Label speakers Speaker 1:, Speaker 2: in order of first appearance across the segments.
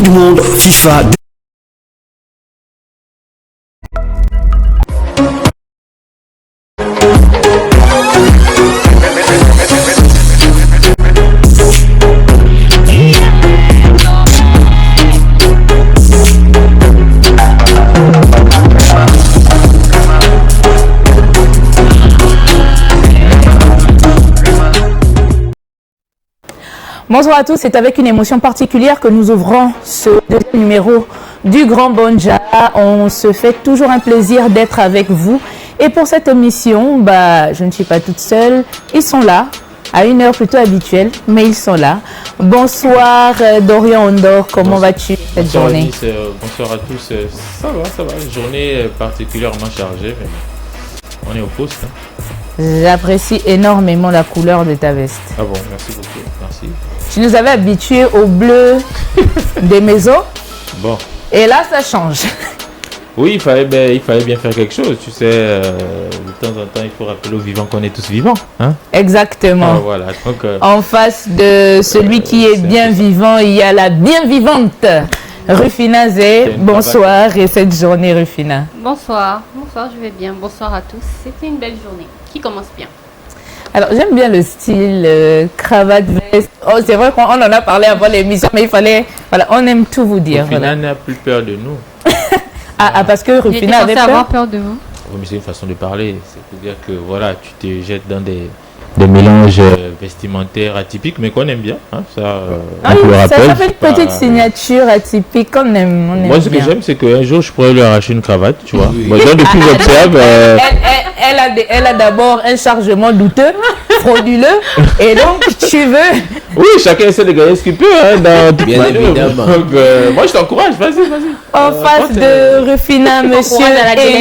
Speaker 1: du monde FIFA.
Speaker 2: Bonsoir à tous, c'est avec une émotion particulière que nous ouvrons ce deuxième numéro du Grand Bonja. On se fait toujours un plaisir d'être avec vous. Et pour cette émission, je ne suis pas toute seule. Ils sont là, à une heure plutôt habituelle, mais ils sont là. Bonsoir Dorian Ondor, comment vas-tu cette journée?
Speaker 3: Alice, bonsoir à tous, ça va, journée particulièrement chargée, mais on est au poste.
Speaker 2: J'apprécie énormément la couleur de ta veste.
Speaker 3: Ah bon, merci beaucoup, merci.
Speaker 2: Tu nous avais habitués au bleu des maisons.
Speaker 3: Bon.
Speaker 2: Et là, ça change.
Speaker 3: Oui, il fallait bien faire quelque chose. Tu sais, de temps en temps, il faut rappeler aux vivants qu'on est tous vivants. Hein?
Speaker 2: Exactement.
Speaker 3: Ah, voilà. Donc,
Speaker 2: en face de celui qui est bien vivant, il y a la bien vivante. Rufina Zé, bonsoir et cette journée Rufina.
Speaker 4: Bonsoir, je vais bien. Bonsoir à tous. C'était une belle journée qui commence bien.
Speaker 2: Alors j'aime bien le style cravate, veste. Oh, c'est vrai qu'on en a parlé avant l'émission, mais il fallait, voilà, on aime tout vous dire.
Speaker 3: Rufina
Speaker 2: voilà.
Speaker 3: n'a plus peur de nous.
Speaker 2: Parce que Rufina avait peur.
Speaker 4: Avoir peur de vous.
Speaker 3: Oui, mais c'est une façon de parler. C'est-à-dire que voilà, tu te jettes dans des mélanges vestimentaires atypiques, mais qu'on aime bien. Hein, ça,
Speaker 2: ça fait une petite signature atypique qu'on aime.
Speaker 3: Moi, ce que j'aime, c'est qu'un jour, je pourrais lui arracher une cravate, tu vois. Oui. Moi, depuis que j'observe...
Speaker 2: Elle a d'abord un chargement douteux, frauduleux, et donc tu veux...
Speaker 3: Oui, chacun essaie de gagner ce qu'il peut, hein, dans toute
Speaker 5: bien évidemment.
Speaker 3: Donc, moi, je t'encourage, vas-y.
Speaker 2: En face de Rufina, monsieur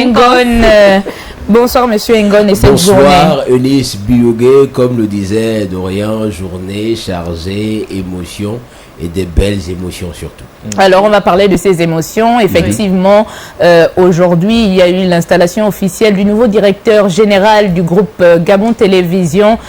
Speaker 2: Engon. Bonsoir monsieur Engon et cette journée.
Speaker 5: Bonsoir Eunice Biogé, comme le disait Dorian, journée chargée, émotions et des belles émotions surtout.
Speaker 2: Alors on va parler de ces émotions. Effectivement, aujourd'hui il y a eu l'installation officielle du nouveau directeur général du groupe Gabon Télévision,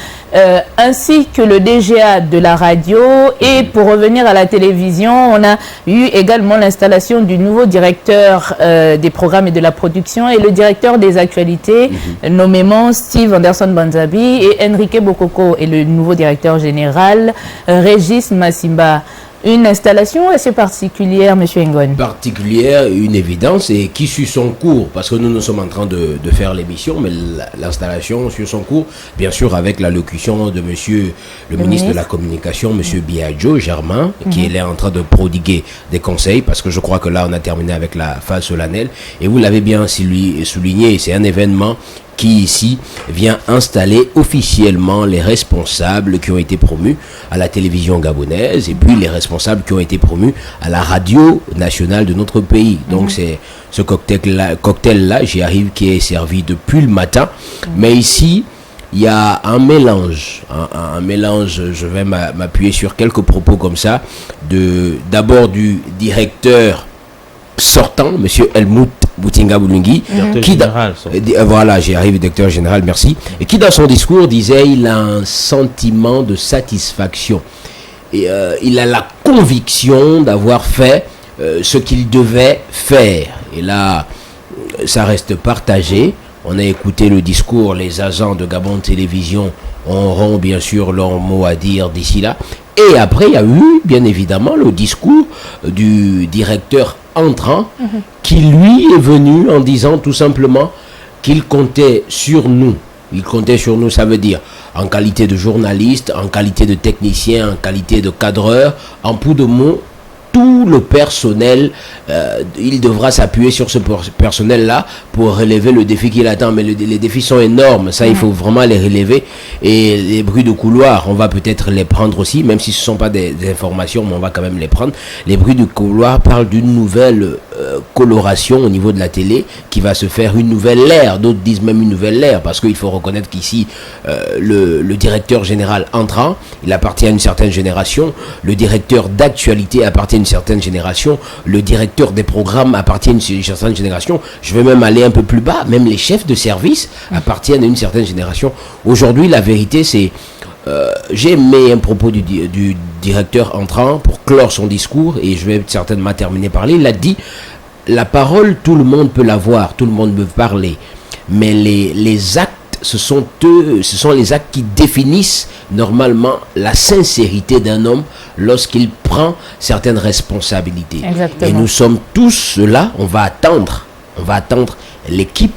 Speaker 2: ainsi que le DGA de la radio. Et pour revenir à la télévision, on a eu également l'installation du nouveau directeur des programmes et de la production et le directeur des actualités, nommément Steve Anderson Banzabi, et Enrique Bokoko est le nouveau directeur général, Régis Massimba. Une installation assez particulière, M. Engon.
Speaker 5: Particulière, une évidence, et qui suit son cours, parce que nous sommes en train de faire l'émission, mais l'installation suit son cours, bien sûr avec l'allocution de monsieur le ministre de la Communication, M. Biagio Germain, qui est là en train de prodiguer des conseils, parce que je crois que là on a terminé avec la phase solennelle, et vous l'avez bien souligné, c'est un événement qui ici vient installer officiellement les responsables qui ont été promus à la télévision gabonaise et puis les responsables qui ont été promus à la radio nationale de notre pays. Donc c'est ce cocktail-là, j'y arrive, qui est servi depuis le matin. Mais ici, il y a un mélange, je vais m'appuyer sur quelques propos comme ça, d'abord du directeur sortant, monsieur Helmut Boutinga Boulungui, voilà, j'y arrive, directeur général, merci, et qui dans son discours disait il a un sentiment de satisfaction et il a la conviction d'avoir fait ce qu'il devait faire. Et là, ça reste partagé. On a écouté le discours, les agents de Gabon Télévision auront bien sûr leur mot à dire d'ici là. Et après, il y a eu, bien évidemment, le discours du directeur entrant qui, lui, est venu en disant tout simplement qu'il comptait sur nous. Il comptait sur nous, ça veut dire en qualité de journaliste, en qualité de technicien, en qualité de cadreur, en peu de mots, tout le personnel, il devra s'appuyer sur ce personnel-là pour relever le défi qu'il attend. Mais les défis sont énormes, ça il faut vraiment les relever. Et les bruits de couloir, on va peut-être les prendre aussi, même si ce ne sont pas des informations, mais on va quand même les prendre. Les bruits de couloir parlent d'une nouvelle coloration au niveau de la télé qui va se faire une nouvelle ère. D'autres disent même une nouvelle ère, parce qu'il faut reconnaître qu'ici, le directeur général entrant, il appartient à une certaine génération. Le directeur d'actualité appartient à une certaine génération, le directeur des programmes appartient à une certaine génération, je vais même aller un peu plus bas, même les chefs de service appartiennent à une certaine génération. Aujourd'hui, la vérité, c'est j'ai aimé un propos du directeur entrant pour clore son discours, et je vais certainement terminer par là. Il a dit, la parole, tout le monde peut l'avoir, tout le monde peut parler, mais les actes, ce sont les actes qui définissent normalement la sincérité d'un homme lorsqu'il prend certaines responsabilités.
Speaker 2: Exactement.
Speaker 5: Et nous sommes tous là, on va attendre l'équipe,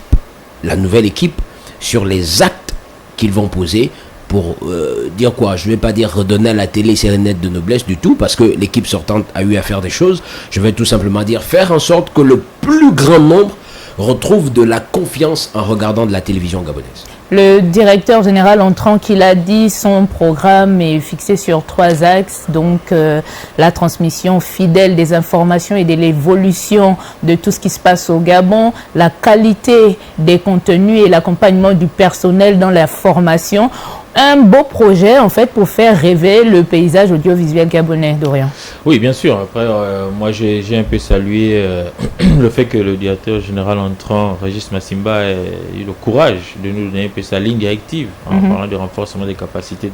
Speaker 5: la nouvelle équipe, sur les actes qu'ils vont poser pour dire quoi. Je ne vais pas dire redonner à la télé ses lunettes de noblesse du tout, parce que l'équipe sortante a eu à faire des choses. Je vais tout simplement dire faire en sorte que le plus grand nombre retrouve de la confiance en regardant de la télévision gabonaise.
Speaker 2: Le directeur général entrant qu'il a dit, son programme est fixé sur 3 axes, donc la transmission fidèle des informations et de l'évolution de tout ce qui se passe au Gabon, la qualité des contenus et l'accompagnement du personnel dans la formation. Un beau projet en fait pour faire rêver le paysage audiovisuel gabonais, Dorian.
Speaker 3: Oui, bien sûr. Après, moi j'ai un peu salué le fait que le directeur général entrant, Régis Massimba, ait eu le courage de nous donner un peu sa ligne directive en parlant du renforcement des capacités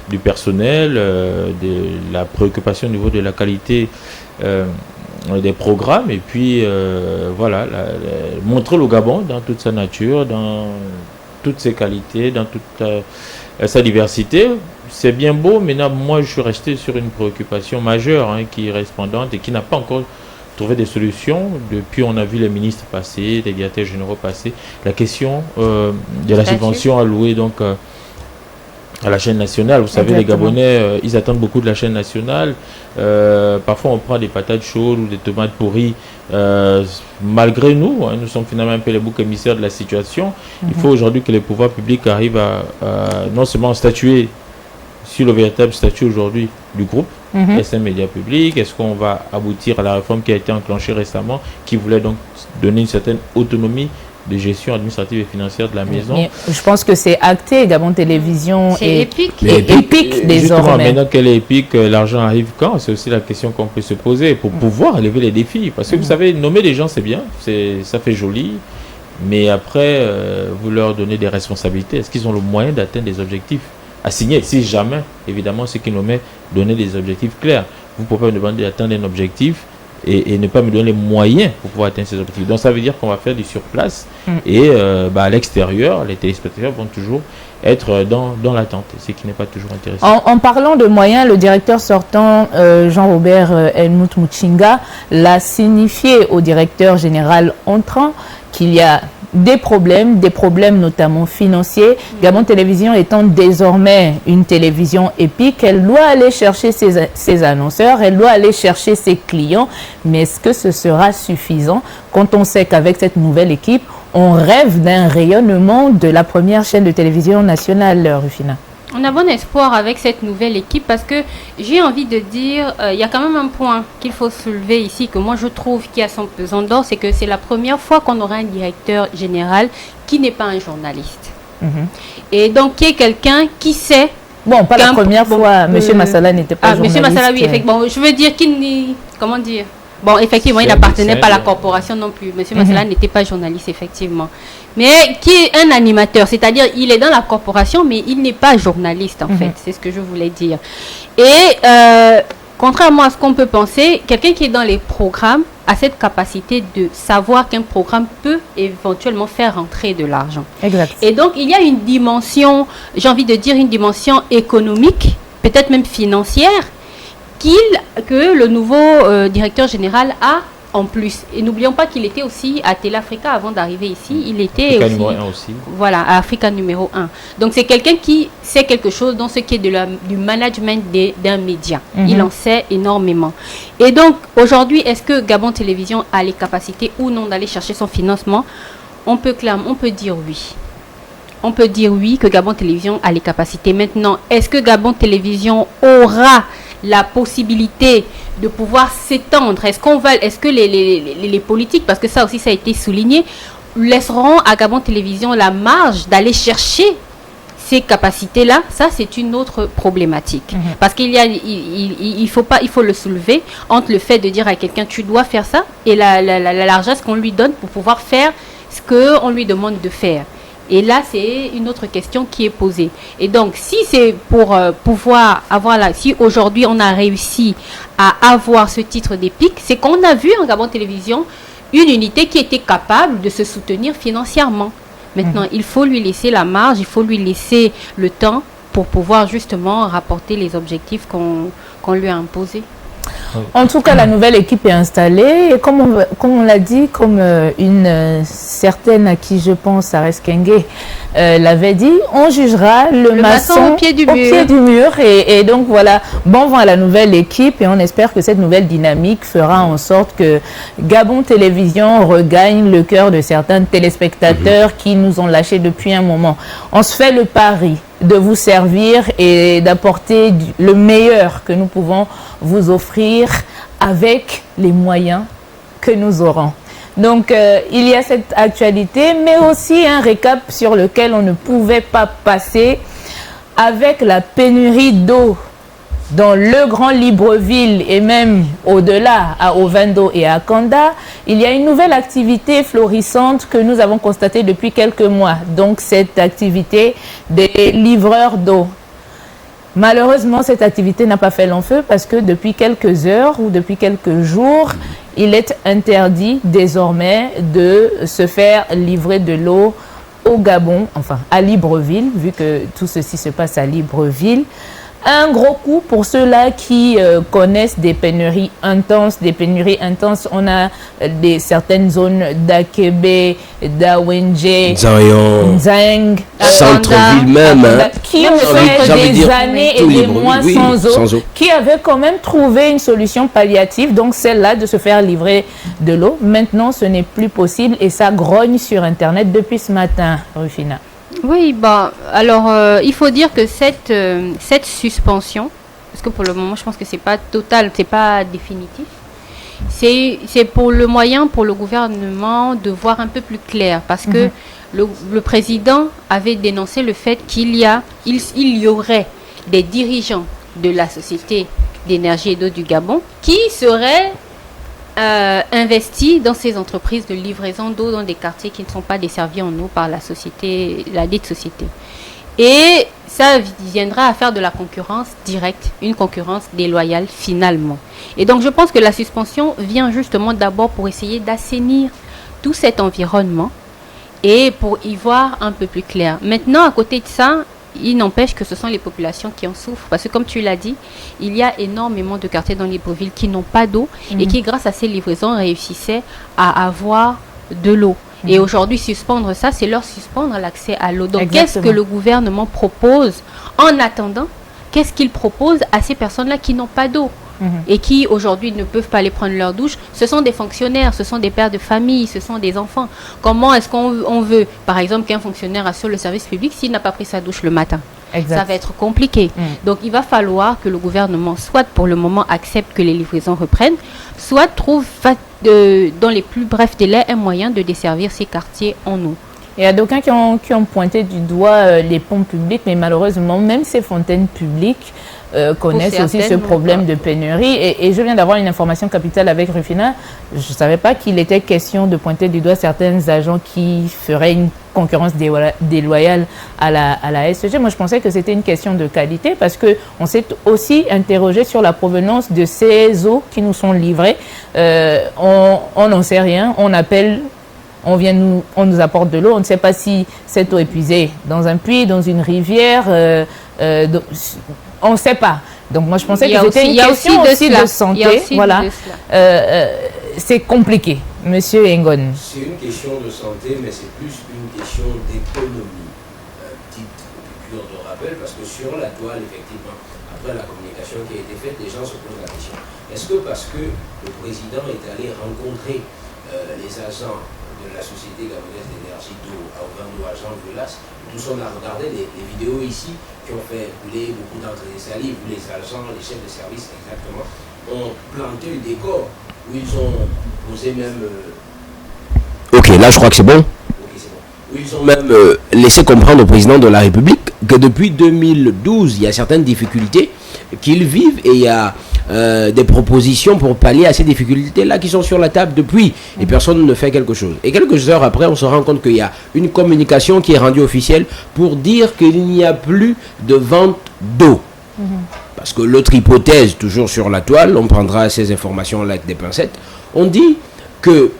Speaker 3: du personnel, de la préoccupation au niveau de la qualité des programmes, et puis voilà, montrer le Gabon dans toute sa nature, dans toutes ses qualités, dans toute sa diversité. C'est bien beau, mais là, moi je suis resté sur une préoccupation majeure qui reste pendante et qui n'a pas encore trouvé des solutions. Depuis, on a vu les ministres passer, les directeurs généraux passer. La question de la subvention allouée donc à la chaîne nationale. Vous savez, les Gabonais, ils attendent beaucoup de la chaîne nationale. Parfois, on prend des patates chaudes ou des tomates pourries. Malgré nous, nous sommes finalement un peu les boucs émissaires de la situation. Il faut aujourd'hui que les pouvoirs publics arrivent à non seulement statuer sur le véritable statut aujourd'hui du groupe SM Média Public. Est-ce qu'on va aboutir à la réforme qui a été enclenchée récemment, qui voulait donc donner une certaine autonomie de gestion administrative et financière de la maison.
Speaker 2: Mais je pense que c'est acté. Gabon Télévision est épique désormais.
Speaker 3: Justement, maintenant qu'elle est épique, l'argent arrive quand? C'est aussi la question qu'on peut se poser pour pouvoir élever les défis. Parce que vous savez, nommer des gens, c'est bien, ça fait joli. Mais après, vous leur donnez des responsabilités. Est-ce qu'ils ont le moyen d'atteindre des objectifs assignés? Si jamais, évidemment, ceux qui nomment, donner des objectifs clairs. Vous ne pouvez pas me demander d'atteindre un objectif et ne pas me donner les moyens pour pouvoir atteindre ces objectifs. Donc ça veut dire qu'on va faire du surplace et à l'extérieur, les téléspectateurs vont toujours être dans l'attente, ce qui n'est pas toujours intéressant.
Speaker 2: En parlant de moyens, le directeur sortant, Jean-Robert Helmut Muchinga, l'a signifié au directeur général entrant qu'il y a des problèmes notamment financiers. Gabon Télévision étant désormais une télévision épique, elle doit aller chercher ses annonceurs, elle doit aller chercher ses clients, mais est-ce que ce sera suffisant quand on sait qu'avec cette nouvelle équipe, on rêve d'un rayonnement de la première chaîne de télévision nationale, Rufina?
Speaker 4: On a bon espoir avec cette nouvelle équipe parce que j'ai envie de dire, il y a quand même un point qu'il faut soulever ici, que moi je trouve qui a son pesant d'or, c'est que c'est la première fois qu'on aura un directeur général qui n'est pas un journaliste. Et donc qui est quelqu'un qui sait...
Speaker 2: Bon, pas la première fois, M. Massala n'était pas journaliste.
Speaker 4: M. Massala, oui, effectivement. Je veux dire qu'il n'est... Comment dire? Bon, effectivement, il n'appartenait pas à la corporation non plus. Monsieur Massala n'était pas journaliste, effectivement. Mais qui est un animateur, c'est-à-dire il est dans la corporation, mais il n'est pas journaliste, en fait. C'est ce que je voulais dire. Et contrairement à ce qu'on peut penser, quelqu'un qui est dans les programmes a cette capacité de savoir qu'un programme peut éventuellement faire rentrer de l'argent.
Speaker 2: Exact.
Speaker 4: Et donc, il y a une dimension, j'ai envie de dire une dimension économique, peut-être même financière, que le nouveau directeur général a en plus. Et n'oublions pas qu'il était aussi à Télé-Africa avant d'arriver ici. Il était
Speaker 3: Africa numéro 1 aussi.
Speaker 4: Voilà, à Africa numéro 1. Donc c'est quelqu'un qui sait quelque chose dans ce qui est du management d'un média. Il en sait énormément. Et donc aujourd'hui, est-ce que Gabon Télévision a les capacités ou non d'aller chercher son financement? On peut dire oui. On peut dire oui que Gabon Télévision a les capacités. Maintenant, est-ce que Gabon Télévision aura la possibilité de pouvoir s'étendre? Est-ce que les politiques, parce que ça aussi ça a été souligné, laisseront à Gabon Télévision la marge d'aller chercher ces capacités-là? Ça, c'est une autre problématique. Parce il faut le soulever entre le fait de dire à quelqu'un tu dois faire ça et la largesse qu'on lui donne pour pouvoir faire ce qu'on lui demande de faire. Et là, c'est une autre question qui est posée. Et donc, si c'est pour pouvoir avoir si aujourd'hui on a réussi à avoir ce titre d'EPIC, c'est qu'on a vu en Gabon Télévision une unité qui était capable de se soutenir financièrement. Maintenant, il faut lui laisser la marge, il faut lui laisser le temps pour pouvoir justement rapporter les objectifs qu'on lui a imposés.
Speaker 2: En tout cas, la nouvelle équipe est installée et comme on l'a dit, comme une certaine à qui je pense, Ares Kenge, l'avait dit, on jugera le maçon au pied du mur. Et donc voilà, bon vent à la nouvelle équipe et on espère que cette nouvelle dynamique fera en sorte que Gabon Télévision regagne le cœur de certains téléspectateurs qui nous ont lâchés depuis un moment. On se fait le pari de vous servir et d'apporter le meilleur que nous pouvons vous offrir avec les moyens que nous aurons. Donc, il y a cette actualité, mais aussi un récap sur lequel on ne pouvait pas passer avec la pénurie d'eau dans le Grand Libreville et même au-delà, à Ovendo et à Kanda. Il y a une nouvelle activité florissante que nous avons constatée depuis quelques mois. Donc, cette activité des livreurs d'eau. Malheureusement, cette activité n'a pas fait long feu parce que depuis quelques heures ou depuis quelques jours, il est interdit désormais de se faire livrer de l'eau au Gabon, enfin à Libreville, vu que tout ceci se passe à Libreville. Un gros coup pour ceux-là qui connaissent des pénuries intenses. On a certaines zones d'Akebe, d'Awenje, Nzang,
Speaker 5: centre-ville même,
Speaker 2: qui ont fait des années et des mois sans eau, qui avaient quand même trouvé une solution palliative, donc celle-là de se faire livrer de l'eau. Maintenant, ce n'est plus possible et ça grogne sur Internet depuis ce matin, Rufina.
Speaker 4: Oui, alors il faut dire que cette suspension, parce que pour le moment je pense que c'est pas total, c'est pas définitif, c'est pour le moyen pour le gouvernement de voir un peu plus clair, parce que le président avait dénoncé le fait qu'il y aurait des dirigeants de la Société d'énergie et d'eau du Gabon qui seraient investi dans ces entreprises de livraison d'eau dans des quartiers qui ne sont pas desservis en eau par la dite société. Et ça viendra à faire de la concurrence directe, une concurrence déloyale finalement. Et donc je pense que la suspension vient justement d'abord pour essayer d'assainir tout cet environnement et pour y voir un peu plus clair. Maintenant, à côté de ça, il n'empêche que ce sont les populations qui en souffrent. Parce que comme tu l'as dit, il y a énormément de quartiers dans Libreville qui n'ont pas d'eau et qui, grâce à ces livraisons, réussissaient à avoir de l'eau. Et aujourd'hui, suspendre ça, c'est leur suspendre l'accès à l'eau. Donc, qu'est-ce que le gouvernement propose en attendant? Qu'est-ce qu'il propose à ces personnes-là qui n'ont pas d'eau et qui, aujourd'hui, ne peuvent pas aller prendre leur douche? Ce sont des fonctionnaires, ce sont des pères de famille, ce sont des enfants. Comment est-ce qu'on veut, par exemple, qu'un fonctionnaire assure le service public s'il n'a pas pris sa douche le matin? Ça va être compliqué. Donc, il va falloir que le gouvernement, soit pour le moment, accepte que les livraisons reprennent, soit trouve dans les plus brefs délais un moyen de desservir ces quartiers en eau.
Speaker 2: Il y a d'aucuns qui ont pointé du doigt les pompes publiques, mais malheureusement, même ces fontaines publiques connaissent aussi ce problème de pénurie. Et je viens d'avoir une information capitale avec Rufina. Je ne savais pas qu'il était question de pointer du doigt certains agents qui feraient une concurrence déloyale à la SEG. Moi, je pensais que c'était une question de qualité parce qu'on s'est aussi interrogé sur la provenance de ces eaux qui nous sont livrées. On n'en sait rien. On appelle... on nous apporte de l'eau, on ne sait pas si cette eau est puisée dans un puits, dans une rivière, on ne sait pas. Donc moi je pensais que c'était une question aussi de santé. Voilà, c'est compliqué, Monsieur Engon.
Speaker 5: C'est une question de santé, mais c'est plus une question d'économie. Petite piqûre de rappel, parce que sur la toile, effectivement, après la communication qui a été faite, les gens se posent la question. Est-ce que parce que le président est allé rencontrer les agents de la Société gabonaise d'énergie d'eau à Ovendo, à Jean Velas, tous on a regardé les vidéos ici qui ont fait couler beaucoup d'entrées de salive, où les agents, les chefs de service exactement, ont planté le décor, où ils ont posé même... Ok, là je crois que c'est bon. Ok, c'est bon. Où ils ont même laissé comprendre au président de la République que depuis 2012, il y a certaines difficultés qu'ils vivent et il y a des propositions pour pallier à ces difficultés-là qui sont sur la table depuis et personne ne fait quelque chose. Et quelques heures après, on se rend compte qu'il y a une communication qui est rendue officielle pour dire qu'il n'y a plus de vente d'eau. Parce que l'autre hypothèse, toujours sur la toile, on prendra ces informations-là avec des pincettes, on dit que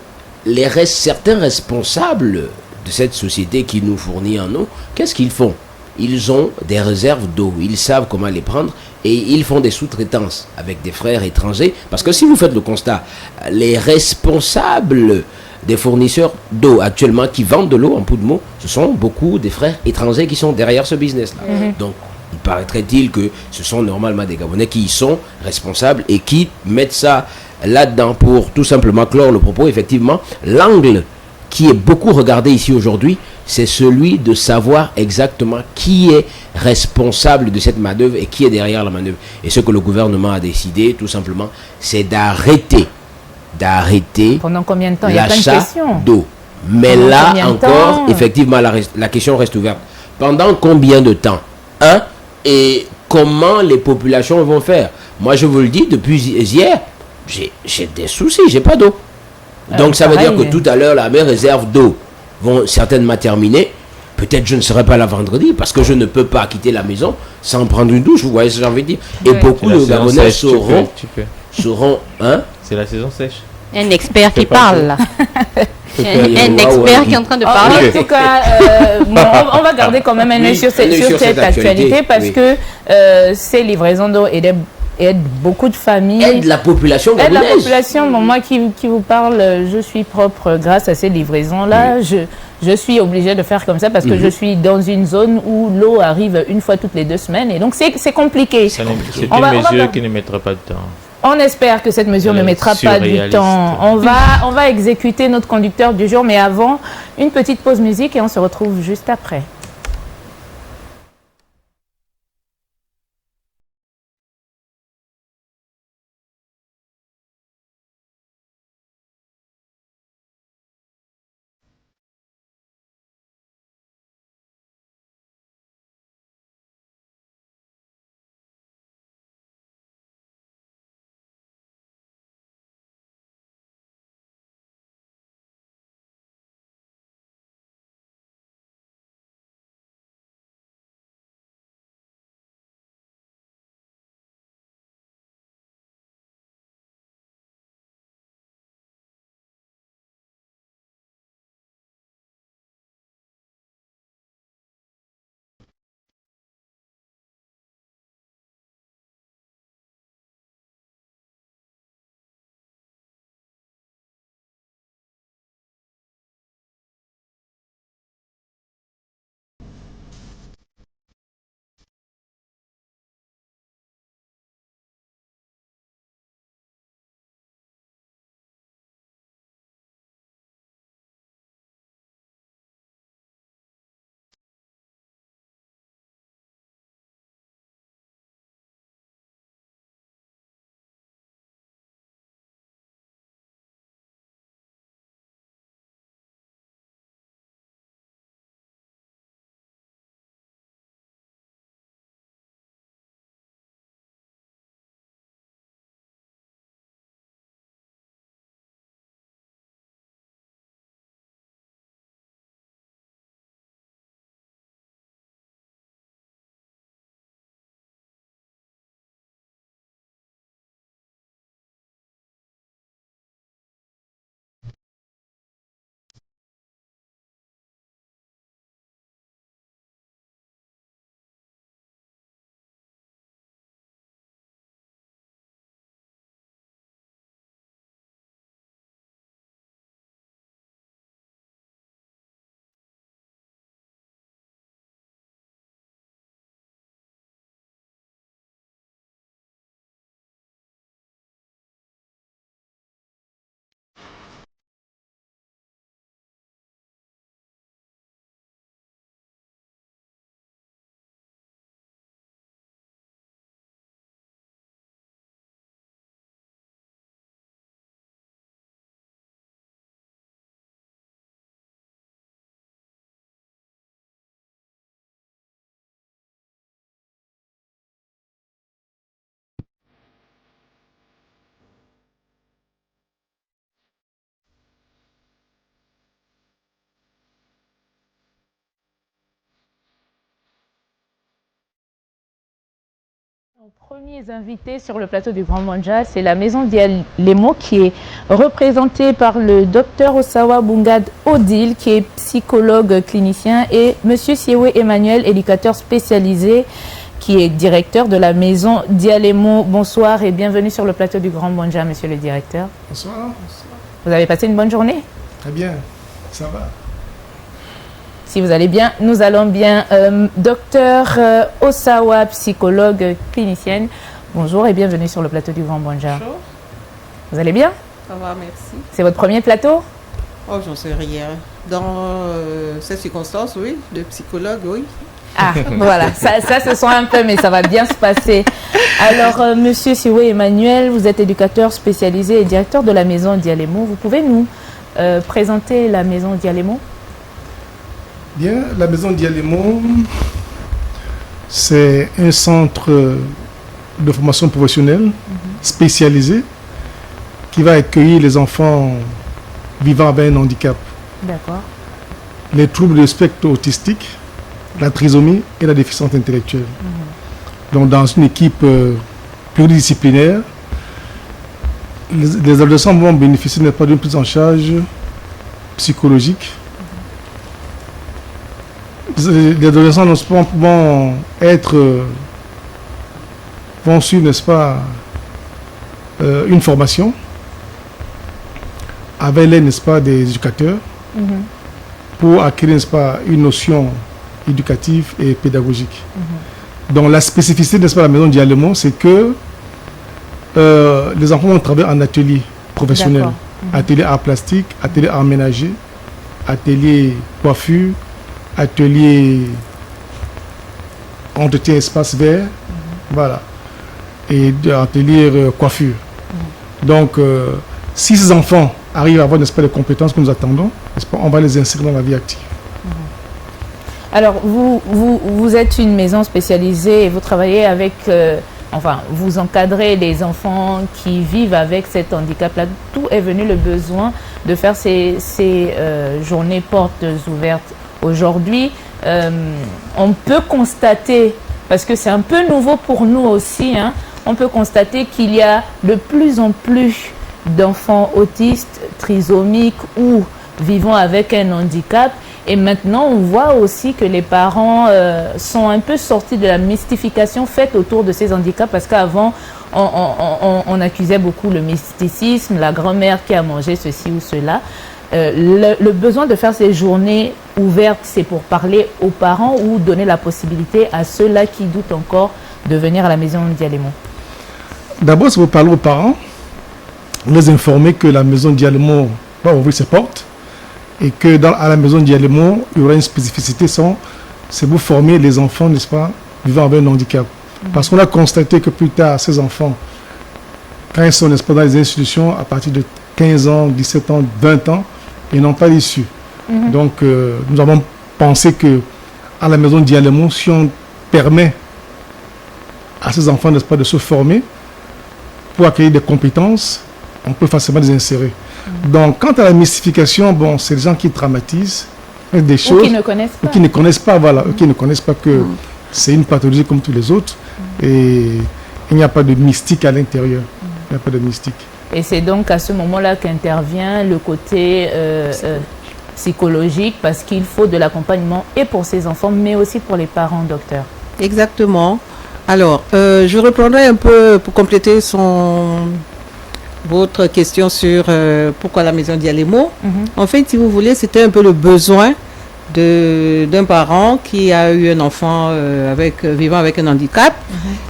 Speaker 5: certains responsables de cette société qui nous fournit en eau, qu'est-ce qu'ils font? Ils ont des réserves d'eau, ils savent comment les prendre et ils font des sous-traitances avec des frères étrangers. Parce que si vous faites le constat, les responsables des fournisseurs d'eau actuellement qui vendent de l'eau en poudre de mots, ce sont beaucoup des frères étrangers qui sont derrière ce business-là. Donc, il paraîtrait-il que ce sont normalement des Gabonais qui y sont responsables et qui mettent ça là-dedans pour tout simplement clore le propos. Effectivement, l'angle qui est beaucoup regardé ici aujourd'hui, c'est celui de savoir exactement qui est responsable de cette manœuvre et qui est derrière la manœuvre. Et ce que le gouvernement a décidé, tout simplement, c'est d'arrêter
Speaker 2: pendant combien de temps? Il y a plein de
Speaker 5: l'achat
Speaker 2: questions.
Speaker 5: d'eau. Mais
Speaker 2: Pendant
Speaker 5: là
Speaker 2: combien de
Speaker 5: encore,
Speaker 2: temps?
Speaker 5: effectivement, la question reste ouverte. Pendant combien de temps? Et comment les populations vont faire? Moi, je vous le dis, depuis hier, j'ai des soucis, j'ai pas d'eau. Donc, ça veut dire que tout à l'heure, mes réserves d'eau vont certainement terminer. Peut-être je ne serai pas là vendredi parce que je ne peux pas quitter la maison sans prendre une douche. Vous voyez ce que j'ai envie de dire? Et beaucoup de Gabonais sauront,
Speaker 3: c'est la saison sèche.
Speaker 4: Un expert qui parle là. Un expert qui est en train de parler.
Speaker 2: En tout cas, on va garder quand même un œil sur cette actualité parce que ces livraisons d'eau aident beaucoup de familles.
Speaker 5: Aide la population gabonaise.
Speaker 2: Aide la population. Bon, moi qui vous parle, je suis propre grâce à ces livraisons-là. Je suis obligée de faire comme ça parce que je suis dans une zone où l'eau arrive une fois toutes les 2 semaines. Et donc, c'est compliqué.
Speaker 3: C'est une mesure qui ne mettra pas de temps.
Speaker 2: On espère que cette mesure ne mettra pas du temps. On va exécuter notre conducteur du jour, mais avant, une petite pause musique et on se retrouve juste après. Nos premiers invités sur le plateau du Grand Manja, c'est la maison Dialemo qui est représentée par le docteur Osawa Bungad Odile, qui est psychologue clinicien, et monsieur Siewe Emmanuel, éducateur spécialisé, qui est directeur de la maison Dialemo. Bonsoir et bienvenue sur le plateau du Grand Manja, monsieur le directeur.
Speaker 1: Bonsoir.
Speaker 2: Vous avez passé une bonne journée?
Speaker 1: Très bien, ça va.
Speaker 2: Si vous allez bien, nous allons bien. Docteur Osawa, psychologue clinicienne, bonjour et bienvenue sur le plateau du Grand Manja.
Speaker 6: Bonjour.
Speaker 2: Vous allez bien?
Speaker 6: Ça va, merci.
Speaker 2: C'est votre premier plateau?
Speaker 6: Oh, j'en sais rien. Dans ces circonstances, oui, de psychologue, oui.
Speaker 2: Ah, voilà, ça se sent un peu, mais ça va bien se passer. Alors, monsieur Siewe Emmanuel, vous êtes éducateur spécialisé et directeur de la maison Dialemo. Vous pouvez nous présenter la maison Dialemo?
Speaker 1: Bien, la maison Dialemo, c'est un centre de formation professionnelle spécialisé qui va accueillir les enfants vivant avec un handicap.
Speaker 2: D'accord.
Speaker 1: Les troubles de spectre autistique, la trisomie et la déficience intellectuelle. Donc, dans une équipe pluridisciplinaire, les adolescents vont bénéficier n'est pas d'une prise en charge psychologique. Les adolescents vont suivre, n'est-ce pas, une formation avec l'aide, n'est-ce pas, des éducateurs pour acquérir, n'est-ce pas, une notion éducative et pédagogique. Donc la spécificité, n'est-ce pas, de la maison Dialemo, c'est que les enfants vont travailler en atelier professionnel, atelier art plastique, atelier art ménager, atelier coiffure, atelier entretien espace vert, voilà, et atelier coiffure. Donc, si ces enfants arrivent à avoir, n'est-ce pas, les compétences que nous attendons, n'est-ce pas, on va les insérer dans la vie active.
Speaker 2: Alors, vous êtes une maison spécialisée et vous travaillez avec, enfin, vous encadrez les enfants qui vivent avec cet handicap-là. D'où est venu le besoin de faire ces journées portes ouvertes? Aujourd'hui, on peut constater, parce que c'est un peu nouveau pour nous aussi, hein, on peut constater qu'il y a de plus en plus d'enfants autistes, trisomiques ou vivant avec un handicap. Et maintenant, on voit aussi que les parents sont un peu sortis de la mystification faite autour de ces handicaps, parce qu'avant, on accusait beaucoup le mysticisme, la grand-mère qui a mangé ceci ou cela. Le besoin de faire ces journées ouvertes, c'est pour parler aux parents ou donner la possibilité à ceux-là qui doutent encore de venir à la maison Dialemo? D'abord,
Speaker 1: c'est pour parler aux parents, les informer que la maison Dialemo va ouvrir ses portes et que à la maison Dialemo, il y aura une spécificité, c'est pour former les enfants, n'est-ce pas, vivant avec un handicap. Parce qu'on a constaté que plus tard, ces enfants, quand ils sont, n'est-ce pas, dans les institutions, à partir de 15 ans, 17 ans, 20 ans, ils n'ont pas d'issue. Donc, nous avons pensé que à la maison Dialemo, si on permet à ces enfants, n'est-ce pas, de se former pour acquérir des compétences, on peut facilement les insérer. Donc, quant à la mystification, bon, c'est les gens qui traumatisent des choses.
Speaker 2: Ou qui ne connaissent pas.
Speaker 1: Ou qui ne connaissent pas, voilà. Qui ne connaissent pas que c'est une pathologie comme tous les autres. Et il n'y a pas de mystique à l'intérieur. Il n'y a pas de mystique.
Speaker 2: Et c'est donc à ce moment-là qu'intervient le côté psychologique, parce qu'il faut de l'accompagnement et pour ces enfants, mais aussi pour les parents, docteur.
Speaker 6: Exactement. Alors, je reprendrai un peu pour compléter votre question sur pourquoi la maison Dialemo. En fait, si vous voulez, c'était un peu le besoin d'un parent qui a eu un enfant vivant avec un handicap,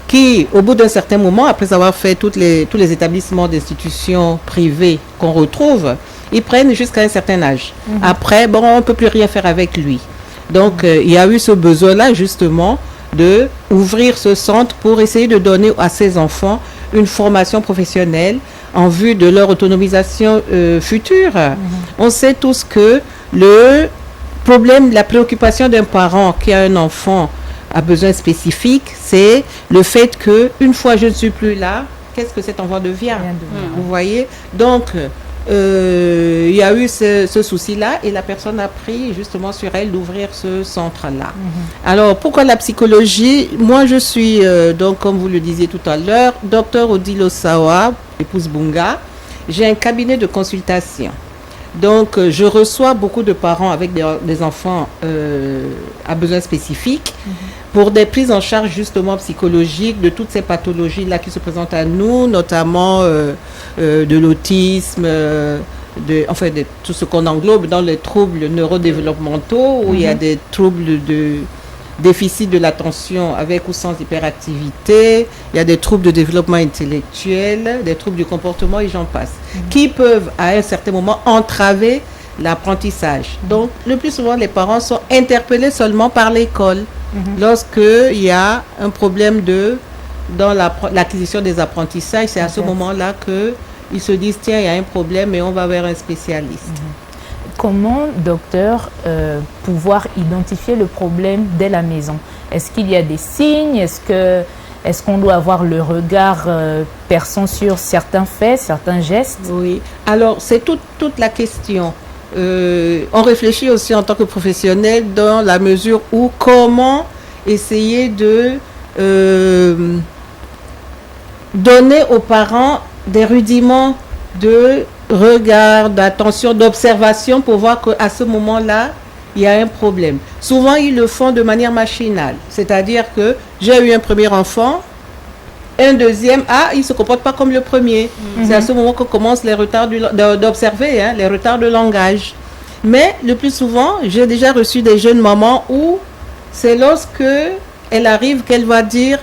Speaker 6: qui, au bout d'un certain moment, après avoir fait tous les établissements d'institutions privées qu'on retrouve, ils prennent jusqu'à un certain âge. Après, bon, on ne peut plus rien faire avec lui. Donc, il y a eu ce besoin-là, justement, de ouvrir ce centre pour essayer de donner à ces enfants une formation professionnelle en vue de leur autonomisation future. On sait tous que le problème, la préoccupation d'un parent qui a un enfant à besoin spécifique, c'est le fait que une fois je ne suis plus là, qu'est-ce que cet enfant devient? Vous voyez? Donc, il y a eu ce souci-là et la personne a pris justement sur elle d'ouvrir ce centre-là. Alors, pourquoi la psychologie? Moi, je suis, donc, comme vous le disiez tout à l'heure, Dr Odile Osawa, épouse Bunga. J'ai un cabinet de consultation. Donc, je reçois beaucoup de parents avec des enfants à besoins spécifiques pour des prises en charge justement psychologiques de toutes ces pathologies-là qui se présentent à nous, notamment de l'autisme, de tout ce qu'on englobe dans les troubles neurodéveloppementaux, où il y a des troubles de déficit de l'attention avec ou sans hyperactivité, il y a des troubles de développement intellectuel, des troubles du comportement et j'en passe, qui peuvent à un certain moment entraver l'apprentissage. Donc, le plus souvent, les parents sont interpellés seulement par l'école lorsqu'il y a un problème dans l'acquisition des apprentissages. C'est à ce moment-là qu'ils se disent, tiens, il y a un problème et on va vers un spécialiste.
Speaker 2: Comment, docteur, pouvoir identifier le problème dès la maison? Est-ce qu'il y a des signes? Est-ce qu'on doit avoir le regard perçant sur certains faits, certains gestes?
Speaker 6: Oui, alors c'est toute la question. On réfléchit aussi en tant que professionnel dans la mesure où comment essayer de donner aux parents des rudiments de regard, d'attention, d'observation pour voir qu'à ce moment-là, il y a un problème. Souvent, ils le font de manière machinale. C'est-à-dire que j'ai eu un premier enfant, un deuxième, il ne se comporte pas comme le premier. C'est à ce moment qu'on commence les retards d'observer, les retards de langage. Mais le plus souvent, j'ai déjà reçu des jeunes mamans où c'est lorsque elle arrive qu'elle va dire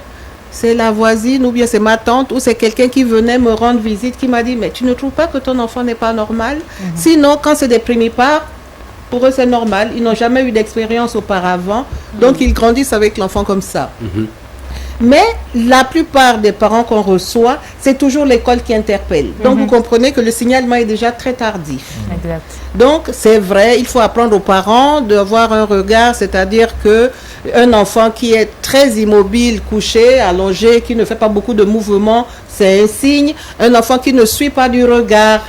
Speaker 6: c'est la voisine ou bien c'est ma tante ou c'est quelqu'un qui venait me rendre visite qui m'a dit mais tu ne trouves pas que ton enfant n'est pas normal? Sinon, quand c'est des primipares, pour eux c'est normal, ils n'ont jamais eu d'expérience auparavant, donc ils grandissent avec l'enfant comme ça. Mais la plupart des parents qu'on reçoit, c'est toujours l'école qui interpelle. Donc vous comprenez que le signalement est déjà très tardif.
Speaker 2: Exact.
Speaker 6: Donc c'est vrai, il faut apprendre aux parents d'avoir un regard, c'est-à-dire que un enfant qui est très immobile, couché, allongé, qui ne fait pas beaucoup de mouvements, c'est un signe. Un enfant qui ne suit pas du regard,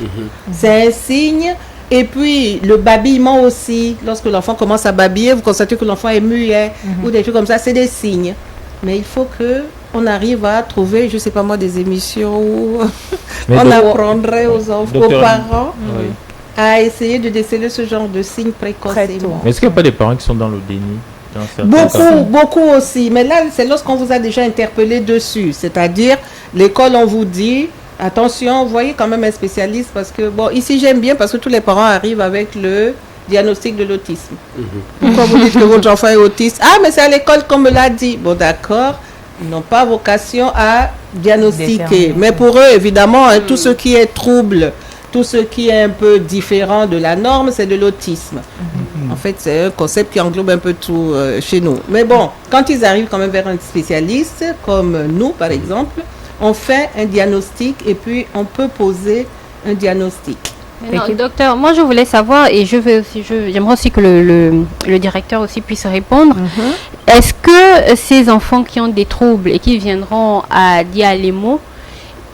Speaker 6: c'est un signe. Et puis le babillement aussi, lorsque l'enfant commence à babiller, vous constatez que l'enfant est muet ou des choses comme ça, c'est des signes. Mais il faut qu'on arrive à trouver, je ne sais pas moi, des émissions où on apprendrait aux parents à essayer de déceler ce genre de signes précocement.
Speaker 3: Mais est-ce qu'il n'y a pas des parents qui sont dans le déni?
Speaker 6: Beaucoup aussi. Mais là, c'est lorsqu'on vous a déjà interpellé dessus. C'est-à-dire, l'école, on vous dit, attention, voyez quand même un spécialiste parce que, bon, ici j'aime bien parce que tous les parents arrivent avec le diagnostic de l'autisme. Pourquoi vous dites que votre enfant est autiste? Ah, mais c'est à l'école qu'on me l'a dit. Bon, d'accord. Ils n'ont pas vocation à diagnostiquer. Mais pour eux, évidemment, tout ce qui est trouble, tout ce qui est un peu différent de la norme, c'est de l'autisme. En fait, c'est un concept qui englobe un peu tout chez nous. Mais bon, quand ils arrivent quand même vers un spécialiste, comme nous, par exemple, on fait un diagnostic et puis on peut poser un diagnostic.
Speaker 4: Non, docteur, moi je voulais savoir et j'aimerais aussi que le directeur aussi puisse répondre. Est-ce que ces enfants qui ont des troubles et qui viendront à Dialemo,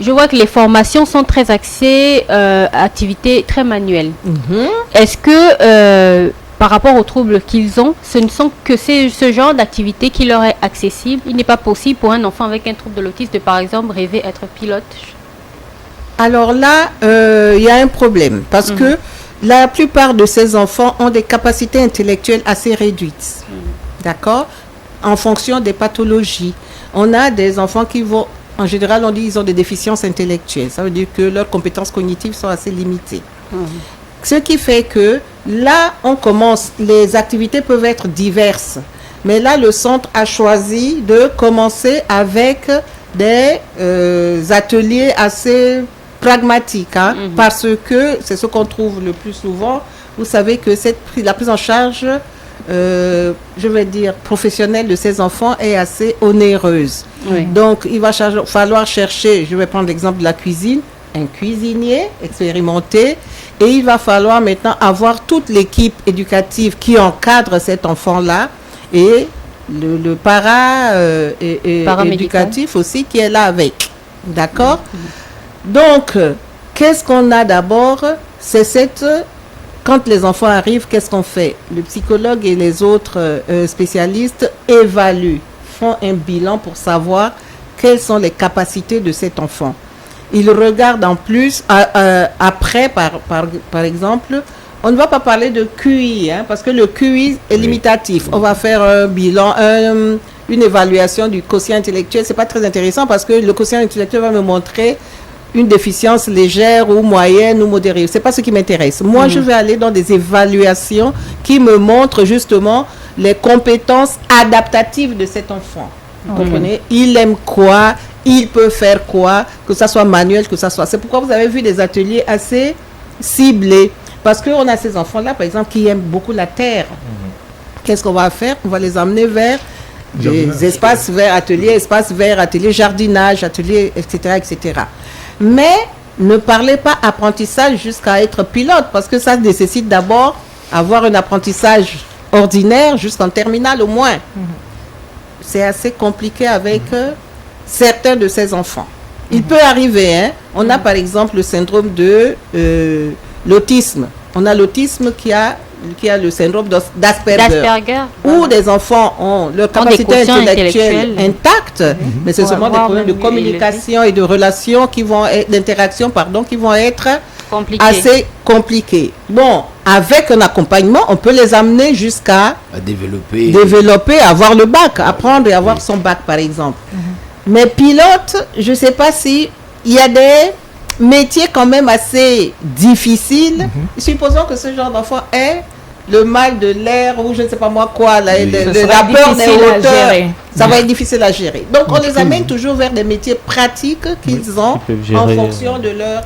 Speaker 4: je vois que les formations sont très axées activités très manuelles. Est-ce que par rapport aux troubles qu'ils ont, ce ne sont que ce genre d'activité qui leur est accessible? Il n'est pas possible pour un enfant avec un trouble de l'autisme de, par exemple, rêver être pilote?
Speaker 6: Alors là, il y a un problème parce que la plupart de ces enfants ont des capacités intellectuelles assez réduites. D'accord? En fonction des pathologies. On a des enfants qui vont, en général, on dit qu'ils ont des déficiences intellectuelles. Ça veut dire que leurs compétences cognitives sont assez limitées. Ce qui fait que là, on commence, les activités peuvent être diverses. Mais là, le centre a choisi de commencer avec des ateliers assez pragmatiques, parce que c'est ce qu'on trouve le plus souvent. Vous savez que la prise en charge, je vais dire, professionnelle de ces enfants est assez onéreuse. Donc, il va falloir chercher, je vais prendre l'exemple de la cuisine, un cuisinier expérimenté, et il va falloir maintenant avoir toute l'équipe éducative qui encadre cet enfant-là, et le éducatif aussi qui est là avec. D'accord? Donc, qu'est-ce qu'on a d'abord? C'est cette... Quand les enfants arrivent, qu'est-ce qu'on fait? Le psychologue et les autres spécialistes évaluent, font un bilan pour savoir quelles sont les capacités de cet enfant. Ils regardent en plus, après, par exemple, on ne va pas parler de QI, parce que le QI est limitatif. On va faire un bilan, une évaluation du quotient intellectuel. C'est pas très intéressant parce que le quotient intellectuel va me montrer une déficience légère ou moyenne ou modérée. C'est pas ce qui m'intéresse. Moi, je vais aller dans des évaluations qui me montrent justement les compétences adaptatives de cet enfant. Vous comprenez? Il aime quoi? Il peut faire quoi? Que ça soit manuel, que ça soit... C'est pourquoi vous avez vu des ateliers assez ciblés. Parce qu'on a ces enfants-là, par exemple, qui aiment beaucoup la terre. Qu'est-ce qu'on va faire? On va les emmener vers des espaces verts, ateliers, jardinage, ateliers, etc., etc. Mais ne parlez pas apprentissage jusqu'à être pilote, parce que ça nécessite d'abord avoir un apprentissage ordinaire jusqu'en terminale au moins. C'est assez compliqué avec certains de ces enfants. Il peut arriver, on a par exemple le syndrome de l'autisme. On a l'autisme qui a le syndrome d'Asperger, où des enfants ont leur capacité intellectuelle intacte, mais c'est seulement des problèmes de communication et de relations d'interaction, qui vont être assez compliqués. Bon, avec un accompagnement, on peut les amener jusqu'à développer, avoir le bac, apprendre et avoir son bac, par exemple. Mais pilote, je ne sais pas si il y a des métiers quand même assez difficiles. Supposons que ce genre d'enfant ait le mal de l'air ou je ne sais pas moi quoi, la peur des hauteurs. Ça va être difficile à gérer. Donc on les amène toujours vers des métiers pratiques qu'ils ont en fonction de leurs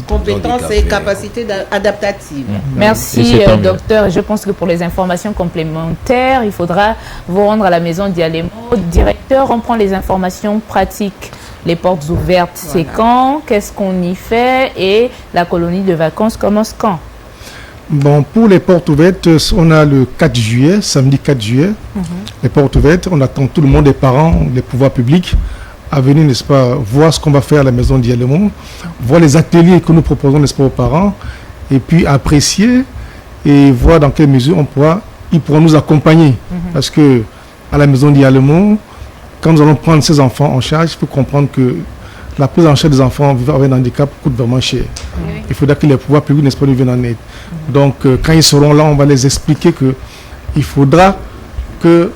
Speaker 6: compétences et capacités adaptatives.
Speaker 2: Merci docteur. Je pense que pour les informations complémentaires, il faudra vous rendre à la maison Dialémo. Directeur, on prend les informations pratiques. Les portes ouvertes, c'est quand? Qu'est-ce qu'on y fait? Et la colonie de vacances commence quand?
Speaker 1: Bon, pour les portes ouvertes, on a le 4 juillet, samedi 4 juillet. Les portes ouvertes, on attend tout le monde, les parents, les pouvoirs publics, à venir, n'est-ce pas, voir ce qu'on va faire à la maison Dialémo, voir les ateliers que nous proposons, n'est-ce pas, aux parents, et puis apprécier et voir dans quelle mesure ils pourront nous accompagner. Parce que à la maison Dialémo, quand nous allons prendre ces enfants en charge, il faut comprendre que la prise en charge des enfants vivant avec un handicap coûte vraiment cher. Il faudra que les pouvoirs publics, n'est-ce pas, nous viennent en aide. Donc, quand ils seront là, on va les expliquer qu'il faudra que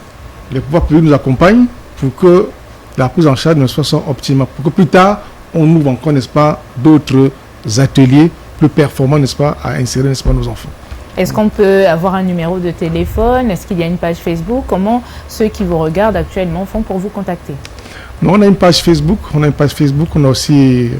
Speaker 1: les pouvoirs publics nous accompagnent pour que la prise en charge ne soit optimale. Pour que plus tard, on ouvre encore, n'est-ce pas, d'autres ateliers plus performants, n'est-ce pas, à insérer, n'est-ce pas, nos enfants.
Speaker 2: Est-ce qu'on peut avoir un numéro de téléphone? Est-ce qu'il y a une page Facebook? Comment ceux qui vous regardent actuellement font pour vous contacter?
Speaker 1: Non, on a une page Facebook. On a aussi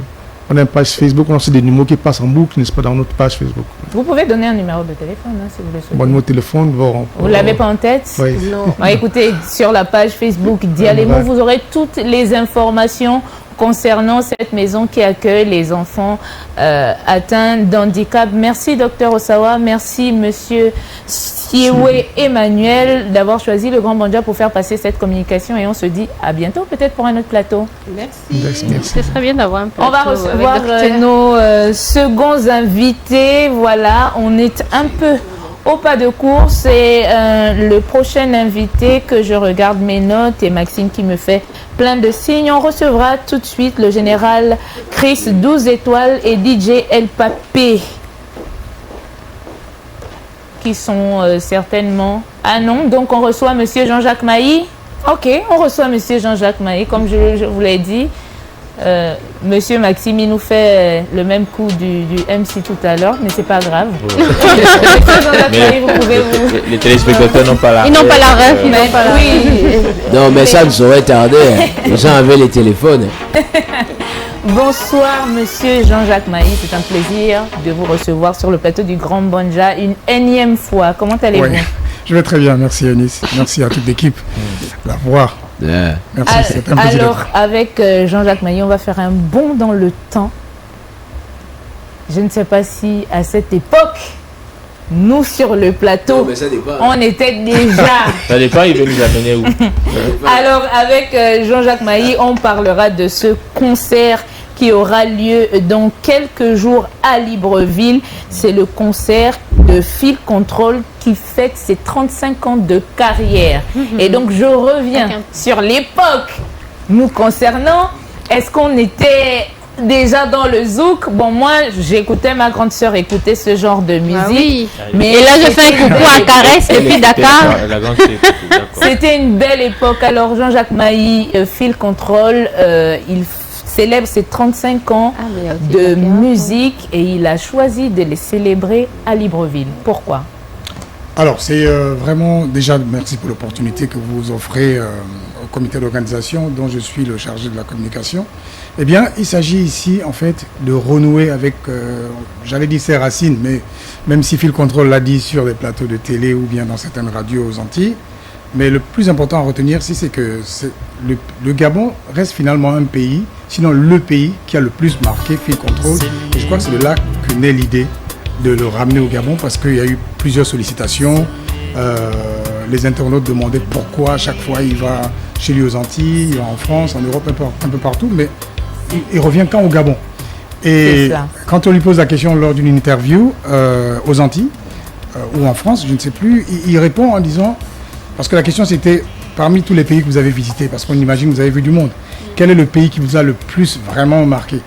Speaker 1: des numéros qui passent en boucle, n'est-ce pas, dans notre page Facebook.
Speaker 2: Vous pouvez donner un numéro de téléphone, si vous le souhaitez.
Speaker 1: Bon, numéro de téléphone.
Speaker 2: Vous ne l'avez pas en tête?
Speaker 1: Oui.
Speaker 2: Non. Écoutez, sur la page Facebook Dialémo, vous aurez toutes les informations concernant cette maison qui accueille les enfants atteints d'handicap. Merci Dr Osawa, merci Monsieur Siwe Emmanuel d'avoir choisi le Grand Banja pour faire passer cette communication et on se dit à bientôt peut-être pour un autre plateau.
Speaker 4: Merci. Ce serait bien d'avoir un plateau.
Speaker 2: On va recevoir nos seconds invités. Voilà, on est un peu au pas de course et le prochain invité que je regarde mes notes et Maxime qui me fait plein de signes, on recevra tout de suite le général Chris 12 étoiles et DJ El Papé qui sont certainement... Ah non, donc on reçoit Monsieur Jean-Jacques Mailly. Ok, on reçoit Monsieur Jean-Jacques Mailly, comme je vous l'ai dit. Monsieur Maxime, il nous fait le même coup du MC tout à l'heure, mais c'est pas grave.
Speaker 3: Les téléspectateurs n'ont pas la ref.
Speaker 4: Ils n'ont pas la ref.
Speaker 2: Oui.
Speaker 5: Non, mais ça ne saurait tarder. Les gens avaient les téléphones.
Speaker 2: Bonsoir, Monsieur Jean-Jacques Mailly. C'est un plaisir de vous recevoir sur le plateau du Grand Banja une énième fois. Comment allez-vous?
Speaker 7: Oui, je vais très bien. Merci, Eunice. Merci à toute l'équipe. La voix. Merci, c'est un plaisir.
Speaker 2: Alors, avec Jean-Jacques Mailly, on va faire un bond dans le temps. Je ne sais pas si à cette époque, nous sur le plateau, on était déjà...
Speaker 3: Ça dépend, il veut nous amener où?
Speaker 2: Alors, avec Jean-Jacques Mailly, on parlera de ce concert qui aura lieu dans quelques jours à Libreville. C'est le concert de Fil Control qui fête ses 35 ans de carrière. Et donc, je reviens sur l'époque nous concernant. Est-ce qu'on était déjà dans le zouk? Bon, moi, j'écoutais, ma grande sœur écoutait ce genre de musique.
Speaker 4: Ah oui.
Speaker 2: Mais
Speaker 4: et là, je fais un coucou à Caresse depuis Dakar.
Speaker 2: C'était une belle époque. Alors, Jean-Jacques Mailly, Fil Control, il célèbre ses 35 ans de musique et il a choisi de les célébrer à Libreville. Pourquoi?
Speaker 7: Alors, c'est vraiment, déjà, merci pour l'opportunité que vous offrez au comité d'organisation dont je suis le chargé de la communication. Eh bien, il s'agit ici, en fait, de renouer avec, j'allais dire ses racines, mais même si Fil Control l'a dit sur des plateaux de télé ou bien dans certaines radios aux Antilles, mais le plus important à retenir, c'est que le Gabon reste finalement un pays, sinon le pays qui a le plus marqué Fil Control. Et je crois que c'est de là que naît l'idée de le ramener au Gabon, parce qu'il y a eu plusieurs sollicitations. Les internautes demandaient pourquoi à chaque fois il va chez lui aux Antilles, il va en France, en Europe, un peu partout, mais il revient quand au Gabon. Et quand on lui pose la question lors d'une interview aux Antilles ou en France, je ne sais plus, il répond en disant, parce que la question c'était parmi tous les pays que vous avez visités, parce qu'on imagine que vous avez vu du monde, quel est le pays qui vous a le plus vraiment marqué?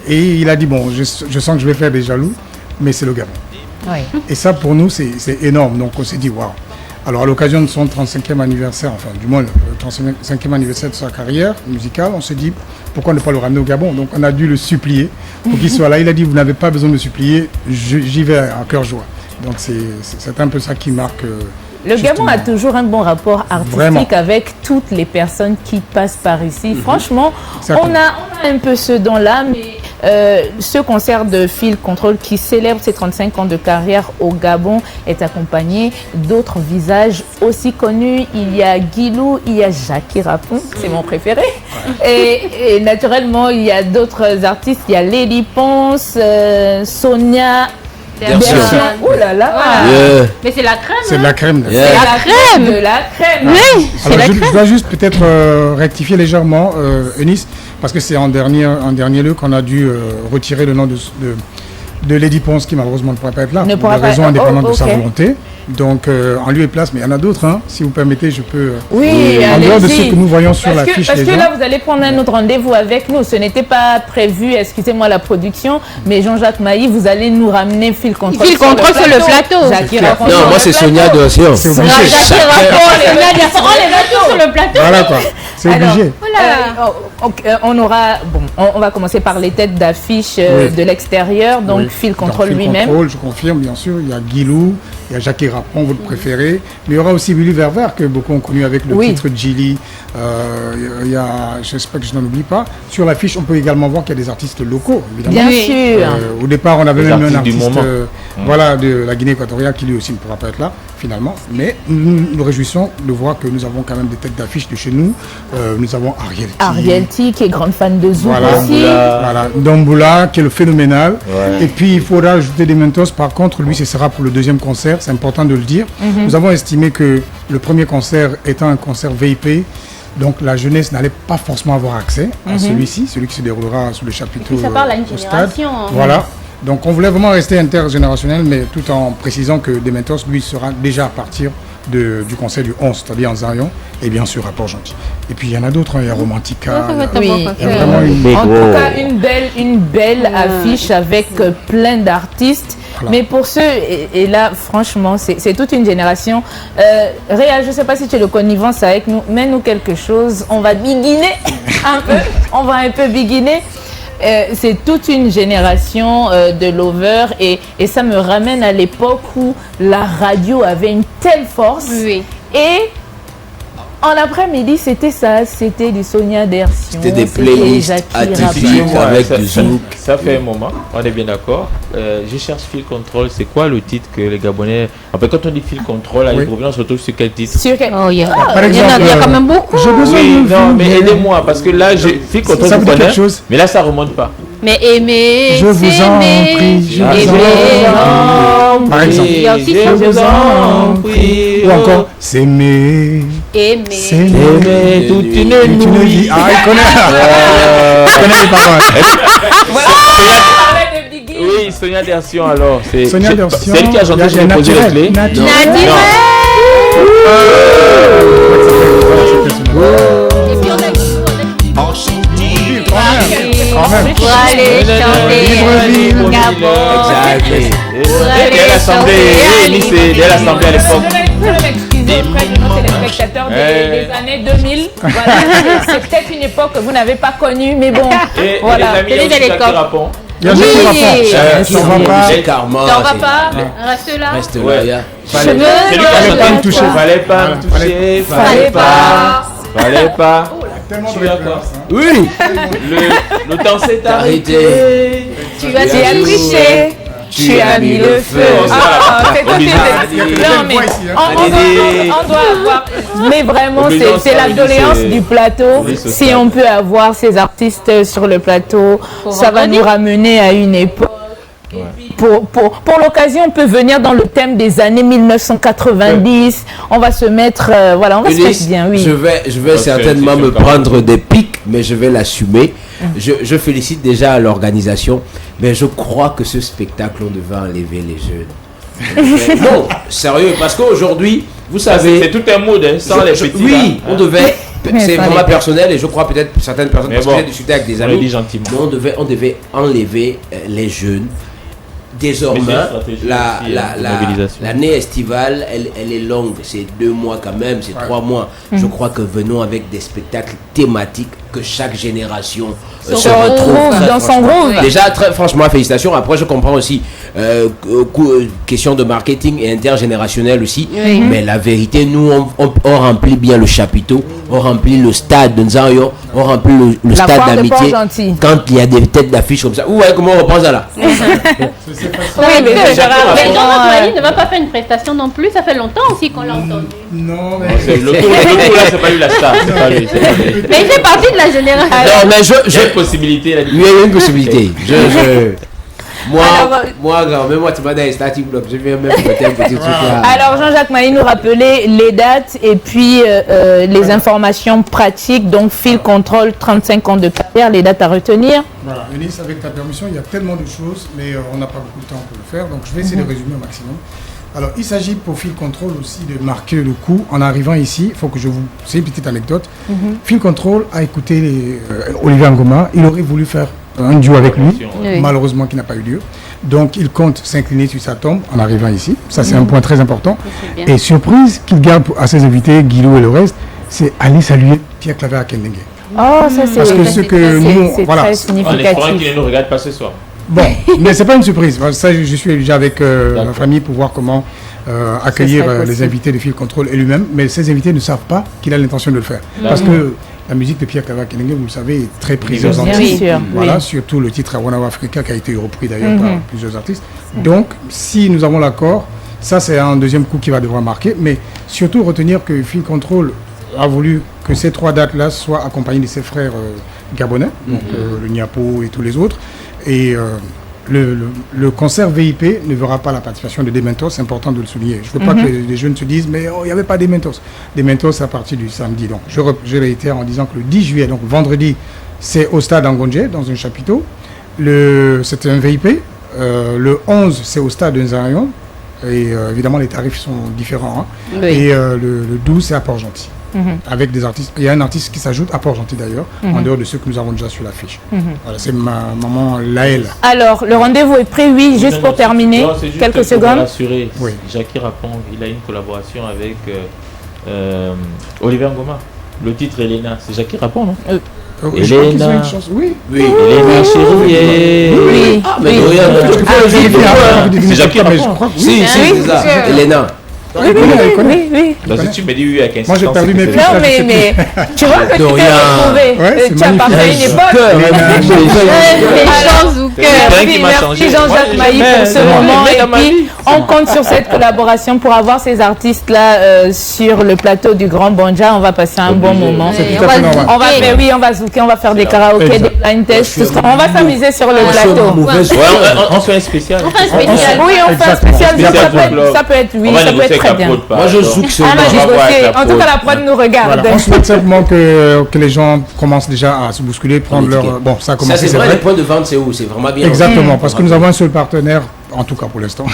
Speaker 7: Et il a dit, bon, je sens que je vais faire des jaloux, mais c'est le Gabon.
Speaker 2: Oui.
Speaker 7: Et ça, pour nous, c'est énorme. Donc, on s'est dit, waouh. Alors, à l'occasion de son 35e anniversaire, enfin, du moins, le 35e anniversaire de sa carrière musicale, on s'est dit, pourquoi ne pas le ramener au Gabon? Donc, on a dû le supplier pour qu'il soit là. Il a dit, vous n'avez pas besoin de me supplier, j'y vais à cœur joie. Donc, c'est un peu ça qui marque...
Speaker 2: Le Gabon a toujours un bon rapport artistique
Speaker 7: Vraiment.
Speaker 2: Avec toutes les personnes qui passent par ici. Franchement, on a un peu ce don-là, mais ce concert de Fil Control qui célèbre ses 35 ans de carrière au Gabon est accompagné d'autres visages aussi connus. Il y a Guilou, il y a Jackie Rapon, c'est mon préféré. Et naturellement, il y a d'autres artistes. Il y a Lady Ponce, Sonia... Oh là là.
Speaker 4: Mais c'est la crème.
Speaker 7: C'est de la crème.
Speaker 4: C'est la crème.
Speaker 2: De la crème.
Speaker 4: Oui,
Speaker 7: alors, je dois juste peut-être rectifier légèrement, Eunice, parce que c'est en dernier lieu qu'on a dû retirer le nom de Lady Ponce, qui malheureusement ne pourra pas être là, pour des raisons indépendantes de sa volonté. Donc, en lieu et place, mais il y en a d'autres, hein. Si vous permettez, je peux...
Speaker 2: Oui,
Speaker 7: en dehors de ce que nous voyons sur l'affiche.
Speaker 2: Parce que là, vous allez prendre un autre rendez-vous avec nous. Ce n'était pas prévu, excusez-moi la production, mais Jean-Jacques Mailly, vous allez nous ramener Fil Control sur le plateau.
Speaker 5: Non, moi c'est Sonia de Sion.
Speaker 7: C'est obligé.
Speaker 4: sur le plateau.
Speaker 7: Voilà quoi, c'est obligé.
Speaker 2: On va commencer par les têtes d'affiche de l'extérieur, donc Fil Control lui-même.
Speaker 7: Je confirme, bien sûr, il y a Guilou, il y a Jackie Rapon, votre préféré, mais il y aura aussi Willy Verver, que beaucoup ont connu avec le titre Gilly. Il y a, j'espère que je n'en oublie pas. Sur l'affiche, on peut également voir qu'il y a des artistes locaux, évidemment.
Speaker 2: Bien sûr.
Speaker 7: Au départ, on avait même un artiste de la Guinée équatoriale qui lui aussi ne pourra pas être là, finalement. Mais nous nous réjouissons de voir que nous avons quand même des têtes d'affiche de chez nous. Nous avons
Speaker 2: Ariel T, qui est grande fan de Zouk aussi.
Speaker 7: Voilà, Domboula, qui est le phénoménal. Et puis, il faudra ajouter des Mentos. Par contre, lui, ce sera pour le deuxième concert. C'est important de le dire. Nous avons estimé que le premier concert étant un concert VIP, donc la jeunesse n'allait pas forcément avoir accès à celui-ci, celui qui se déroulera sous le chapiteau
Speaker 4: Ça parle à une
Speaker 7: au stade.
Speaker 4: génération.
Speaker 7: Voilà. Donc on voulait vraiment rester intergénérationnel, mais tout en précisant que Dementos, lui, sera déjà à partir du concert du 11, c'est-à-dire en Zarion, et bien sûr à Port-Gentil. Et puis il y en a d'autres, il y a Romantica.
Speaker 2: Oui,
Speaker 7: il y a vraiment
Speaker 2: en tout cas, une belle affiche avec plein d'artistes. Voilà. Mais pour ceux, et là, franchement, c'est toute une génération. Réal, je ne sais pas si tu es le connivence avec nous, mets-nous quelque chose. On va biguiner un peu. On va un peu biguiner. C'est toute une génération de lovers et ça me ramène à l'époque où la radio avait une telle force.
Speaker 4: Oui.
Speaker 2: Et en après-midi, c'était ça, c'était du Sonia Dersion,
Speaker 5: c'était des playlists atypiques avec du zouk.
Speaker 3: Ça fait un moment, on est bien d'accord. Je cherche Fil Control, c'est quoi le titre que les Gabonais... Après, quand on dit Fil Control, on se retrouve sur quel titre?
Speaker 4: Par exemple, il y a quand même beaucoup.
Speaker 3: Mais aidez-moi, parce que là, Fil Control, vous connaissez, mais là, ça ne remonte pas.
Speaker 4: Mais aimer,
Speaker 1: Je vous en prie, je vous en prie. Par exemple.
Speaker 4: Il y a aussi
Speaker 3: Je vous en prie.
Speaker 1: Ou encore, s'aimer.
Speaker 4: aimer.
Speaker 3: Aimer toute une nuit.
Speaker 1: Ah, il connaît. Il connaît les paroles.
Speaker 3: Oui, Sonia Dersion alors.
Speaker 1: Sonia Dersion.
Speaker 3: C'est elle qui a chanté, je vais poser les clés.
Speaker 4: Nadir. Et puis on a
Speaker 1: Quand même.
Speaker 4: pour aller chanter
Speaker 1: Libreville.
Speaker 4: Gabon.
Speaker 3: Dès l'Assemblée, dès l'Assemblée à l'époque.
Speaker 2: Je m'excuser auprès de nos téléspectateurs des années 2000. Voilà, c'est peut-être une époque que vous n'avez pas connue, mais bon.
Speaker 3: Et
Speaker 2: Voilà.
Speaker 3: les amis, il y a aussi Jackie Rapon.
Speaker 1: Il y a Jackie Rapon.
Speaker 5: On
Speaker 1: va pas.
Speaker 4: T'en vas pas, reste là.
Speaker 5: Reste
Speaker 3: Ouais.
Speaker 5: là, ya.
Speaker 3: C'est lui qui a chanté
Speaker 1: me toucher.
Speaker 3: Fallait pas me toucher, fallait pas.
Speaker 1: Tellement
Speaker 3: Tu as quoi?
Speaker 5: Oui.
Speaker 3: Le temps s'est arrêté.
Speaker 4: Tu as
Speaker 2: Tu as triché, tu as mis le feu. Non, mais on doit avoir. Mais vraiment, c'est la doléance du plateau. Si on peut avoir ces artistes sur le plateau, ça va nous ramener à une époque. Pour l'occasion, on peut venir dans le thème des années 1990. On va se mettre, voilà, on va se mettre bien, oui.
Speaker 5: Je vais certainement me prendre des pics, mais je vais l'assumer. Je félicite déjà l'organisation, mais je crois que ce spectacle, on devait enlever les jeunes. Non, sérieux, parce qu'aujourd'hui, vous savez...
Speaker 3: C'est tout un mood, hein, sans les petits.
Speaker 5: Oui,
Speaker 3: là,
Speaker 5: on devait... C'est
Speaker 2: sans
Speaker 5: vraiment
Speaker 2: les
Speaker 5: personnel et je crois peut-être certaines personnes,
Speaker 3: Mais
Speaker 5: parce
Speaker 3: bon,
Speaker 5: que j'ai discuté avec des
Speaker 3: on le dit
Speaker 5: amis,
Speaker 3: gentiment.
Speaker 5: mais on devait enlever les jeunes. Désormais,
Speaker 3: Mais c'est une stratégie aussi, de mobilisation.
Speaker 5: l'année estivale, elle est longue, c'est 2 mois quand même, c'est 3 mois. Je crois que venons avec des spectacles thématiques que chaque génération se retrouve.
Speaker 2: Très
Speaker 5: Dans
Speaker 2: son groove.
Speaker 5: Déjà, très franchement, félicitations. Après, je comprends aussi, question de marketing et intergénérationnel aussi.
Speaker 4: Oui.
Speaker 5: Mais la vérité, nous, on remplit bien le chapiteau, on remplit le stade de Nzayo, on remplit le
Speaker 2: La
Speaker 5: stade
Speaker 2: foire de
Speaker 5: d'amitié.
Speaker 2: Port-Gentil.
Speaker 5: Quand il y a des têtes d'affiche comme ça, ouais, comment on reprend ça là?
Speaker 2: Oui, mais
Speaker 4: Mais
Speaker 2: Gérard,
Speaker 4: Jean Antoine ne va pas faire une prestation non plus, ça fait longtemps aussi qu'on l'a entendu.
Speaker 1: Non,
Speaker 3: Le tour là, c'est pas lui la star. C'est pas lui.
Speaker 4: Mais il fait partie de la génération.
Speaker 5: Non, mais
Speaker 3: Il y a une possibilité. Il a dit.
Speaker 5: il y a une possibilité. Moi,
Speaker 2: Alors,
Speaker 5: moi, tu m'as dit un starting block. Je viens même peut-être un petit truc là.
Speaker 2: Alors Jean-Jacques Maï nous rappelait les dates et puis les informations pratiques, donc fil contrôle, 35 ans de carrière, les dates à retenir.
Speaker 7: Voilà, Eunice, avec ta permission, il y a tellement de choses, mais on n'a pas beaucoup de temps pour le faire, donc je vais essayer de résumer au maximum. Alors, il s'agit pour Fil Control aussi de marquer le coup. En arrivant ici, il faut que je vous... C'est une petite anecdote. Fil Control a écouté Olivier Ngoma. Il aurait voulu faire un duo avec lui,
Speaker 4: Oui.
Speaker 7: malheureusement qui n'a pas eu lieu. Donc, il compte s'incliner sur sa tombe en arrivant ici. Ça, c'est un point très important.
Speaker 4: C'est bien.
Speaker 7: Et surprise qu'il garde à ses invités, Guilou et le reste, c'est aller saluer Pierre Claver à Kendenge.
Speaker 2: Oh, ça c'est
Speaker 7: Parce que ce que nous...
Speaker 2: c'est
Speaker 7: Voilà.
Speaker 2: très
Speaker 3: En espérant
Speaker 2: significatif.
Speaker 3: qu'il ne nous regarde pas ce soir.
Speaker 7: Bon, mais c'est pas une surprise. Ça, je suis déjà avec ma famille pour voir comment accueillir
Speaker 2: serait possible.
Speaker 7: les invités de Fil Control et lui-même. Mais ces invités ne savent pas qu'il a l'intention de le faire. Parce que la musique de Pierre Claver Kenenge, vous le savez, est très prise aux
Speaker 2: Bien
Speaker 7: Antilles.
Speaker 2: sûr,
Speaker 7: Voilà,
Speaker 2: oui.
Speaker 7: surtout le titre Awanawa Africa qui a été repris d'ailleurs par plusieurs artistes. Donc, si nous avons l'accord, ça c'est un deuxième coup qui va devoir marquer. Mais surtout retenir que Fil Control a voulu que ces 3 dates-là soient accompagnées de ses frères gabonais, donc le Niapo et tous les autres. Et le concert VIP ne verra pas la participation de Dementos, c'est important de le souligner. Je ne veux pas que les jeunes se disent, mais il n'y avait pas Dementos. Dementos à partir du samedi. Donc, je réitère en disant que le 10 juillet, donc vendredi, c'est au stade Angonje, dans un chapiteau. C'était un VIP. Le 11, c'est au stade de Nzarion. Et évidemment, les tarifs sont différents. Hein.
Speaker 4: Oui.
Speaker 7: Et le 12, c'est à Port-Gentil. Avec des artistes. Il y a un artiste qui s'ajoute à Port-Gentil d'ailleurs, en dehors de ceux que nous avons déjà sur l'affiche. Voilà, c'est ma maman Laëlle.
Speaker 2: Alors, le rendez-vous est pris, oui, juste pour terminer,
Speaker 3: Non, c'est juste
Speaker 2: quelques
Speaker 3: pour
Speaker 2: secondes.
Speaker 3: rassurer.
Speaker 7: Oui.
Speaker 3: Jackie Rapon, il a une collaboration avec Olivier Ngoma. Le titre Elena, c'est Jackie Rapon, non?
Speaker 7: Je crois qu'ils ont
Speaker 3: Elena.
Speaker 7: une chance. Oui.
Speaker 5: Oui.
Speaker 3: Elena chérie.
Speaker 2: Oui,
Speaker 5: Ah, mais
Speaker 2: oui.
Speaker 5: de rien.
Speaker 3: C'est Jackie
Speaker 7: mais je
Speaker 3: Rapon.
Speaker 7: crois que oui.
Speaker 5: Si,
Speaker 2: Oui,
Speaker 5: c'est ça.
Speaker 2: c'est-
Speaker 5: Elena.
Speaker 2: Oui, oui.
Speaker 3: Donc si tu me dis oui avec un
Speaker 7: Moi, j'ai perdu mes
Speaker 3: c'est-
Speaker 7: filles.
Speaker 2: Non, mais tu vois que tu
Speaker 5: De
Speaker 2: t'es
Speaker 5: rien.
Speaker 2: retrouvé.
Speaker 7: Ouais, c'est
Speaker 2: Tu as
Speaker 7: magnifique.
Speaker 2: parlé à une époque.
Speaker 4: Méchant Zouk.
Speaker 2: Merci Jean-Jacques Mailly pour ce moment. Et puis, on compte sur cette collaboration pour avoir ces artistes-là sur le plateau du Grand Banja. On va passer un bon moment. On va zouker, on va faire des karaokés, des blind tests. On va s'amuser sur le plateau.
Speaker 3: On fait un spécial.
Speaker 2: Oui, on fait un spécial. Ça peut être très bien.
Speaker 5: Moi, je zouk ce
Speaker 2: En tout cas, la prod nous regarde.
Speaker 7: On souhaite simplement que les gens commencent déjà à se bousculer, prendre leur... Bon, ça a commencé,
Speaker 5: c'est vrai. Les points de vente, c'est où? C'est vraiment bien.
Speaker 7: Exactement, parce que nous avons un seul partenaire, en tout cas pour l'instant.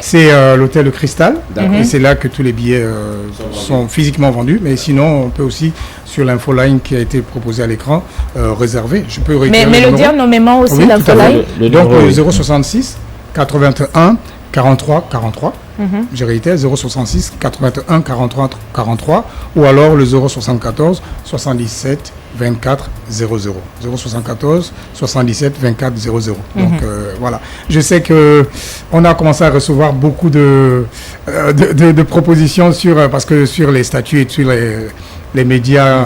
Speaker 7: C'est l'hôtel Cristal. Et c'est là que tous les billets sont physiquement vendus. Mais sinon, on peut aussi, sur l'infoline qui a été proposée à l'écran, réserver. Je peux réitérer
Speaker 2: mais le dire nommément aussi, l'infoline.
Speaker 7: Donc, 066 81 43 43. Je réitère, 066 81 43 43, ou alors le 074 77 24 00. 074 77 24 00. Donc voilà. Je sais que on a commencé à recevoir beaucoup de propositions parce que sur les statuts et sur les médias.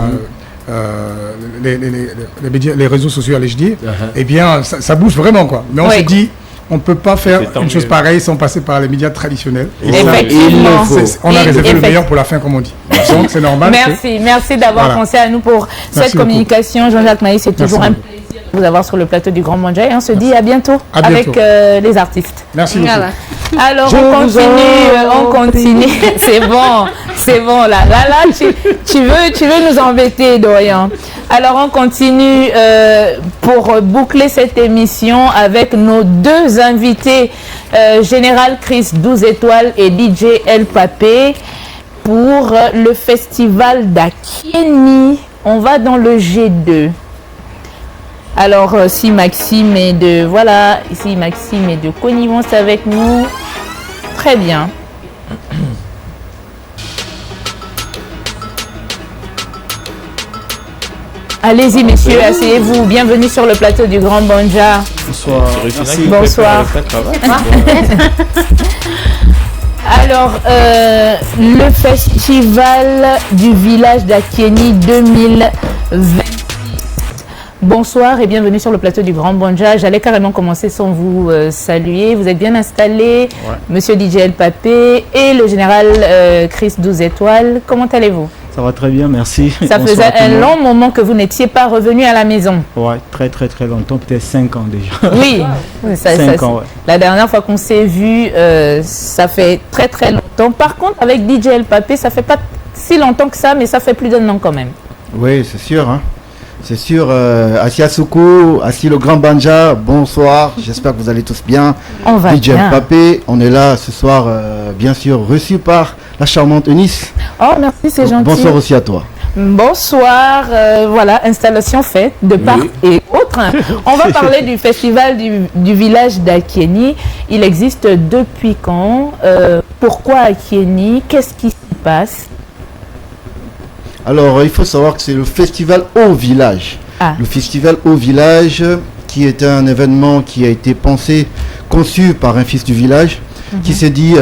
Speaker 7: Les réseaux sociaux, allais-je dire, eh bien, ça bouge vraiment, quoi. Mais on s'est dit, on ne peut pas faire une chose pareille sans passer par les médias traditionnels.
Speaker 2: Effectivement.
Speaker 7: On a réservé le meilleur pour la fin, comme on dit. Donc, c'est normal.
Speaker 2: Merci d'avoir pensé à nous pour cette communication. Jean-Jacques Mailly, c'est toujours un plaisir de vous avoir sur le plateau du Grand Banja. Et on se dit à bientôt avec les artistes.
Speaker 7: Merci beaucoup.
Speaker 2: Alors, on continue. C'est bon. Là, tu veux nous embêter, Dorian. Alors, on continue pour boucler cette émission avec nos deux invités, Général Chris 12 étoiles et DJ El Papé, pour le festival d'Akieni. On va dans le G2. Alors, si Maxime est de connivence avec nous, très bien. Allez-y, messieurs, asseyez-vous. Bienvenue sur le plateau du Grand Banja.
Speaker 8: Bonsoir.
Speaker 2: Merci. Bonsoir. Alors, le festival du village d'Akieni 2020. Bonsoir et bienvenue sur le plateau du Grand Banja. J'allais carrément commencer sans vous saluer. Vous êtes bien installés, Monsieur DJ El Papé et le général Chris 12 étoiles. Comment allez-vous?
Speaker 8: Ça va très bien, merci.
Speaker 2: Ça faisait un long moment que vous n'étiez pas revenu à la maison.
Speaker 8: Ouais, très longtemps, peut-être 5 ans déjà.
Speaker 2: Oui,
Speaker 8: 5 ans, ouais.
Speaker 2: La dernière fois qu'on s'est vu, ça fait très longtemps. Par contre, avec DJ El Papé, ça fait pas si longtemps que ça, mais ça fait plus d'un an quand même.
Speaker 9: Oui, c'est sûr, hein. C'est sûr, Asia Soukou, Assis le Grand Banja, bonsoir, j'espère que vous allez tous bien.
Speaker 2: On va
Speaker 9: DJ
Speaker 2: bien.
Speaker 9: Papé, on est là ce soir, bien sûr, reçu par la charmante Eunice.
Speaker 2: Oh, merci, c'est gentil.
Speaker 9: Bonsoir aussi à toi.
Speaker 2: Bonsoir, voilà, installation faite de part et autre. On va parler du festival du village d'Akieni. Il existe depuis quand? Pourquoi Akieni? Qu'est-ce qui s'y passe?
Speaker 9: Alors, il faut savoir que c'est le festival au village. Le festival au village, qui est un événement qui a été conçu par un fils du village, qui s'est dit,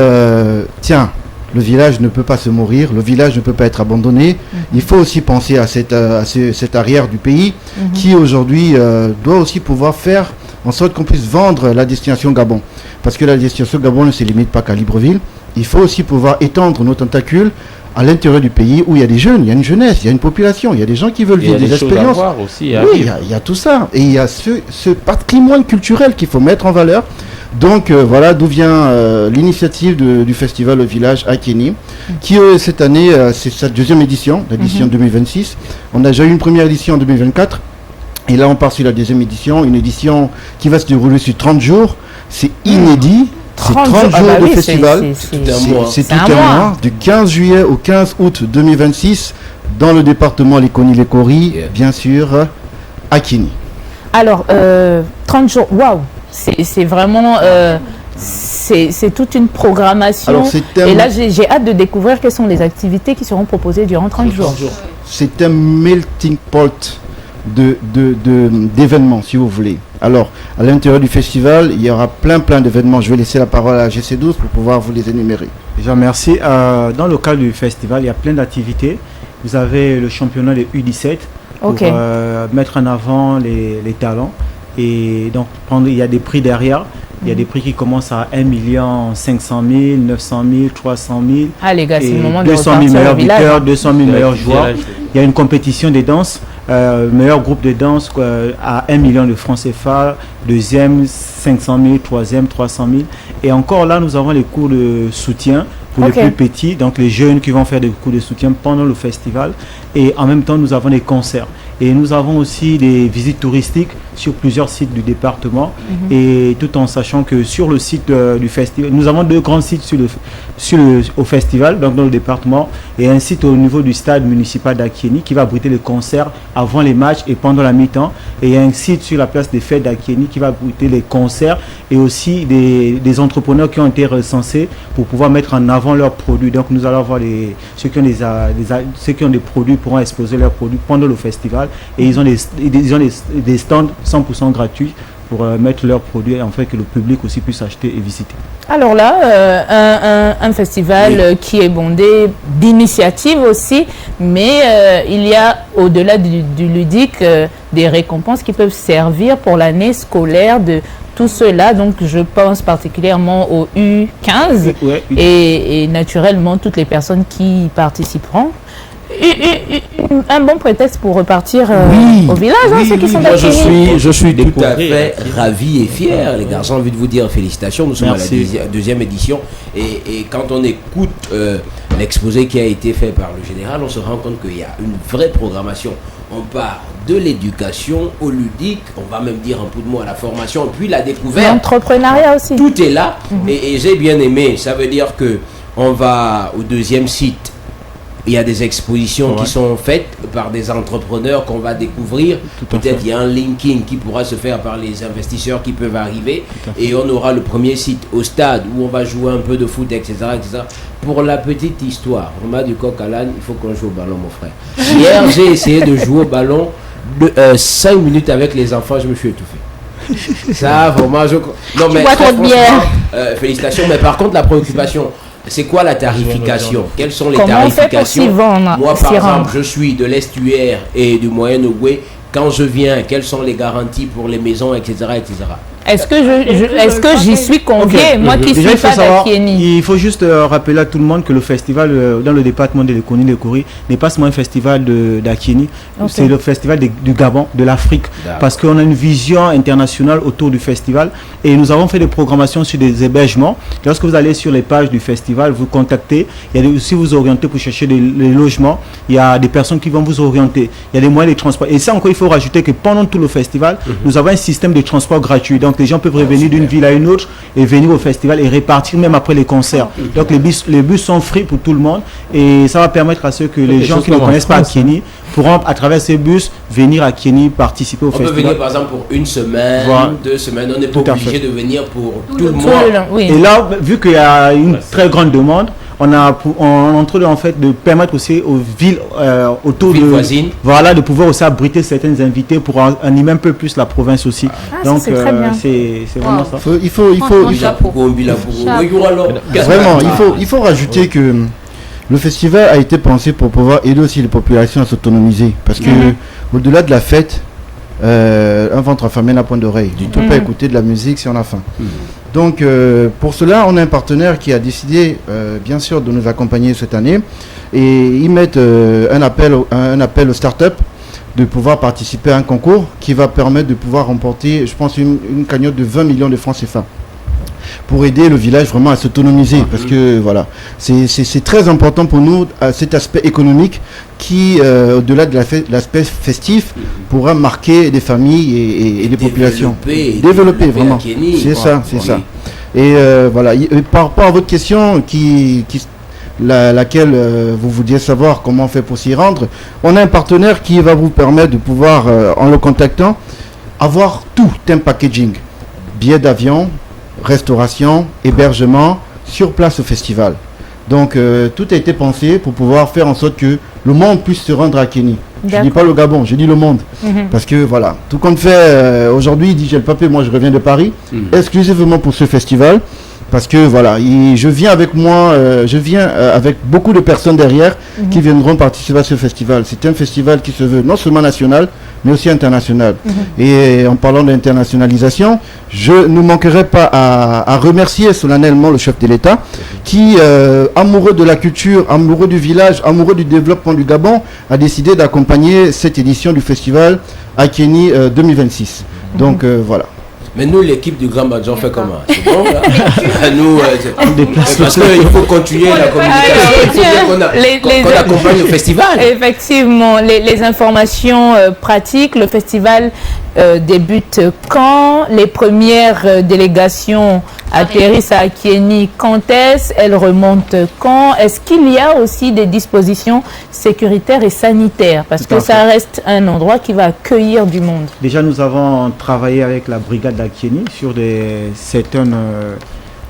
Speaker 9: tiens, le village ne peut pas se mourir, le village ne peut pas être abandonné. Il faut aussi penser à cette arrière du pays, qui aujourd'hui doit aussi pouvoir faire en sorte qu'on puisse vendre la destination Gabon. Parce que la destination Gabon ne se limite pas qu'à Libreville. Il faut aussi pouvoir étendre nos tentacules à l'intérieur du pays où il y a des jeunes, il y a une jeunesse, il y a une population, il y a des gens qui veulent vivre des expériences.
Speaker 3: Aussi,
Speaker 9: oui, il y a tout ça. Et il y a ce patrimoine culturel qu'il faut mettre en valeur. Donc voilà d'où vient l'initiative du festival au village Akieni, qui cette année, c'est sa deuxième édition, l'édition 2026. On a déjà eu une première édition en 2024. Et là, on part sur la deuxième édition, une édition qui va se dérouler sur 30 jours. C'est inédit. C'est 30 jours de festival, c'est tout un mois, du 15 juillet au 15 août 2026, dans le département Léconi-Lécori, bien sûr, Akieni.
Speaker 2: Alors, 30 jours, waouh, c'est vraiment, c'est toute une programmation. Alors, et là, j'ai hâte de découvrir quelles sont les activités qui seront proposées durant 30 jours.
Speaker 9: C'est un melting pot d'événements, si vous voulez. Alors, à l'intérieur du festival, il y aura plein d'événements. Je vais laisser la parole à GC12 pour pouvoir vous les énumérer.
Speaker 8: Déjà, merci. Dans le cadre du festival, il y a plein d'activités. Vous avez le championnat des U17 pour mettre en avant les talents. Et donc, il y a des prix derrière. Il y a des prix qui commencent à 1 500 000, 900 000, 300 000.
Speaker 2: Ah les gars, c'est le moment de
Speaker 8: 200 000 meilleurs buteurs, 200 000 meilleurs joueurs.
Speaker 3: village.
Speaker 8: Il y a une compétition des danses. Meilleur groupe de danse à 1 million de francs CFA. Deuxième, 500 000. Troisième, 300 000. Et encore là, nous avons les cours de soutien pour les plus petits. Donc les jeunes qui vont faire des cours de soutien pendant le festival. Et en même temps, nous avons des concerts. Et nous avons aussi des visites touristiques sur plusieurs sites du département. Et tout en sachant que sur le site du festival, nous avons 2 grands sites au festival, donc dans le département, et un site au niveau du stade municipal d'Akieni qui va abriter les concerts avant les matchs et pendant la mi-temps. Et il y a un site sur la place des fêtes d'Akieni qui va abriter les concerts et aussi des entrepreneurs qui ont été recensés pour pouvoir mettre en avant leurs produits. Donc nous allons voir ceux qui ont des produits pourront exposer leurs produits pendant le festival. Et ils ont des stands 100% gratuits pour mettre leurs produits afin que le public aussi puisse acheter et visiter. Alors
Speaker 2: là, un festival qui est bondé d'initiatives aussi, mais il y a au-delà du ludique des récompenses qui peuvent servir pour l'année scolaire de tout cela. Donc je pense particulièrement au U15 et naturellement toutes les personnes qui y participeront. Un bon prétexte pour repartir au village, ceux qui sont
Speaker 5: d'Akieni. Je suis tout à fait ravi et fier, les gars. J'ai envie de vous dire félicitations. Nous sommes à la deuxième édition. Et quand on écoute l'exposé qui a été fait par le général, on se rend compte qu'il y a une vraie programmation. On part de l'éducation au ludique, on va même dire un peu de mots à la formation, puis la découverte.
Speaker 2: L'entrepreneuriat aussi.
Speaker 5: Tout est là. Et j'ai bien aimé. Ça veut dire que on va au deuxième site. Il y a des expositions qui sont faites par des entrepreneurs qu'on va découvrir. Peut-être il y a un linking qui pourra se faire par les investisseurs qui peuvent arriver. Et on aura le premier site au stade où on va jouer un peu de foot, etc. etc. Pour la petite histoire, on m'a du coq à l'âne, il faut qu'on joue au ballon, mon frère. Hier, j'ai essayé de jouer au ballon 5 minutes avec les enfants, je me suis étouffé. Ça, vraiment, non, mais
Speaker 2: trop de bière.
Speaker 5: Félicitations, mais par contre, la préoccupation... C'est quoi la tarification? Quelles sont les tarifications? Moi, par exemple, je suis de l'estuaire et du Moyen-Ogooué. Quand je viens, quelles sont les garanties pour les maisons, etc. etc.
Speaker 2: Est-ce que j'y suis conviée, moi qui suis pas d'Akieni?
Speaker 8: Il faut juste rappeler à tout le monde que le festival dans le département de l'Ekoni-Lekori n'est pas seulement un festival d'Akieni, c'est le festival du Gabon, de l'Afrique, parce qu'on a une vision internationale autour du festival et nous avons fait des programmations sur des hébergements. Lorsque vous allez sur les pages du festival, vous contactez, il y a aussi vous orienter pour chercher des logements, il y a des personnes qui vont vous orienter, il y a des moyens de transport. Et ça encore, il faut rajouter que pendant tout le festival, nous avons un système de transport gratuit. Donc les gens peuvent revenir d'une ville à une autre et venir au festival et repartir même après les concerts. Donc les bus sont free pour tout le monde et ça va permettre à ceux que les gens qui ne connaissent pas Akieni pourront à travers ces bus venir à Akieni participer au festival.
Speaker 5: On peut venir par exemple pour une semaine, 2 semaines, on n'est pas obligé de venir pour tout le monde.
Speaker 8: Et là, vu qu'il y a une très grande demande, on est en train en fait de permettre aussi aux villes autour de
Speaker 5: voisines,
Speaker 8: de pouvoir aussi abriter certains invités pour animer un peu plus la province aussi. Donc c'est vraiment ça.
Speaker 9: Vraiment, il faut rajouter que le festival a été pensé pour pouvoir aider aussi les populations à s'autonomiser, parce que au-delà de la fête, un ventre affamé n'a point d'oreille. On ne peut pas écouter de la musique si on a faim. Donc pour cela, on a un partenaire qui a décidé bien sûr de nous accompagner cette année et ils mettent un appel aux startups de pouvoir participer à un concours qui va permettre de pouvoir remporter, je pense, une cagnotte de 20 millions de francs CFA pour aider le village vraiment à s'autonomiser, parce que voilà, c'est très important pour nous cet aspect économique qui, au-delà de l'aspect festif, pourra marquer des familles et des populations. Développer vraiment. C'est ça. Et voilà. Et par rapport à votre question laquelle vous vouliez savoir comment on fait pour s'y rendre, on a un partenaire qui va vous permettre de pouvoir, en le contactant, avoir tout un packaging, billets d'avion, restauration, hébergement, sur place au festival. Donc tout a été pensé pour pouvoir faire en sorte que le monde puisse se rendre à Akieni. Je ne dis pas le Gabon, je dis le monde. Parce que voilà, tout compte fait, aujourd'hui, il dit j'ai le papier, moi je reviens de Paris, exclusivement pour ce festival. Parce que voilà, je viens avec moi, avec beaucoup de personnes derrière qui viendront participer à ce festival. C'est un festival qui se veut non seulement national, mais aussi internationale. Et en parlant d'internationalisation, je ne manquerai pas à remercier solennellement le chef de l'État qui, amoureux de la culture, amoureux du village, amoureux du développement du Gabon, a décidé d'accompagner cette édition du festival Akieni 2026. Donc voilà.
Speaker 5: Mais nous, l'équipe du Grand Bandja, on fait comment? C'est bon, là? Nous, parce qu'il faut continuer la communication, qu'on accompagne le festival.
Speaker 2: Effectivement, les informations pratiques, le festival débute quand? Les premières délégations atterrissent à Akieni, quand est-ce? Elles remontent quand? Est-ce qu'il y a aussi des dispositions sécuritaires et sanitaires? Parce que ça reste un endroit qui va accueillir du monde.
Speaker 8: Déjà, nous avons travaillé avec la brigade d'Akieni sur certains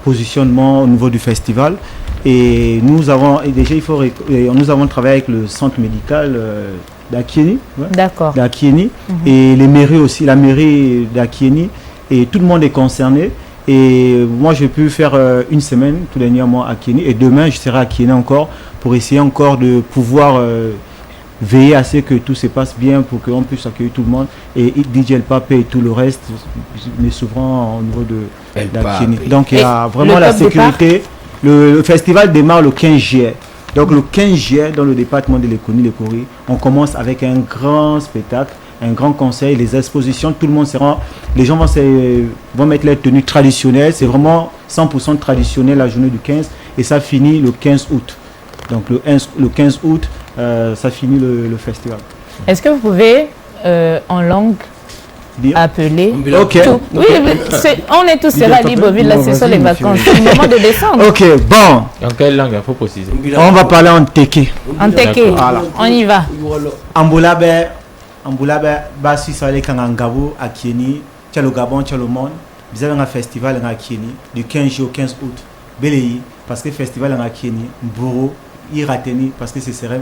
Speaker 8: positionnements au niveau du festival. Et nous avons travaillé avec le centre médical d'Akieni.
Speaker 2: D'accord.
Speaker 8: D'Akieni. Et les mairies aussi, la mairie d'Akieni. Et tout le monde est concerné. Et moi, j'ai pu faire une semaine tous les mois à Akieni. Et demain, je serai à Akieni encore pour essayer encore de pouvoir veiller à ce que tout se passe bien pour qu'on puisse accueillir tout le monde. Et DJ El Pape et tout le reste, mais souvent au niveau d'Akieni. Donc, il y a vraiment la sécurité. Le festival démarre le 15 juillet. Donc, le 15 juillet, dans le département de l'Ekoni, l'Ekori, on commence avec un grand spectacle, un grand conseil, les expositions, tout le monde sera... Les gens vont mettre les tenues traditionnelles. C'est vraiment 100% traditionnel la journée du 15. Et ça finit le 15 août. Donc, le 15 août, ça finit le festival.
Speaker 2: Est-ce que vous pouvez, en langue, appeler
Speaker 8: Ok.
Speaker 2: Oui, on est tous à Libreville, là, ce sont les vacances. C'est le moment de descendre.
Speaker 8: Ok, bon.
Speaker 3: En quelle langue il faut préciser?
Speaker 8: On va parler en teke.
Speaker 2: En teke,
Speaker 8: voilà.
Speaker 2: On y va.
Speaker 8: Amboulabe, Bassi Salé Kangangabu, à Kieni, tchè le Gabon, tchè le monde. Vous avez un festival à Kieni, du 15 juillet au 15 août. Beleyi, parce que le festival à Kieni, Mboro, Irateni, parce que c'est serait.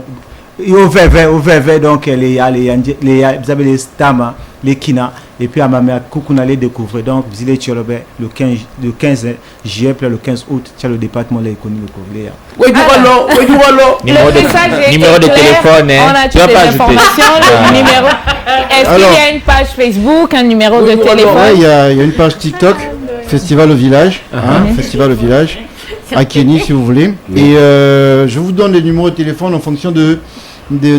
Speaker 8: Au VV, donc vous avez les Stama, les Kina, et puis à ma mère, Koukouna les découvrir. Donc, vous allez le 15 juillet, puis le 15 août, tu as le département de l'économie de
Speaker 3: Oui, numéro de téléphone,
Speaker 2: on a toutes les informations, le numéro. Est-ce qu'il y a une page Facebook, un numéro de téléphone?
Speaker 9: Oui, il y a une page TikTok, Festival au village, Festival au village, à Akieni si vous voulez. Et je vous donne les numéros de téléphone en fonction de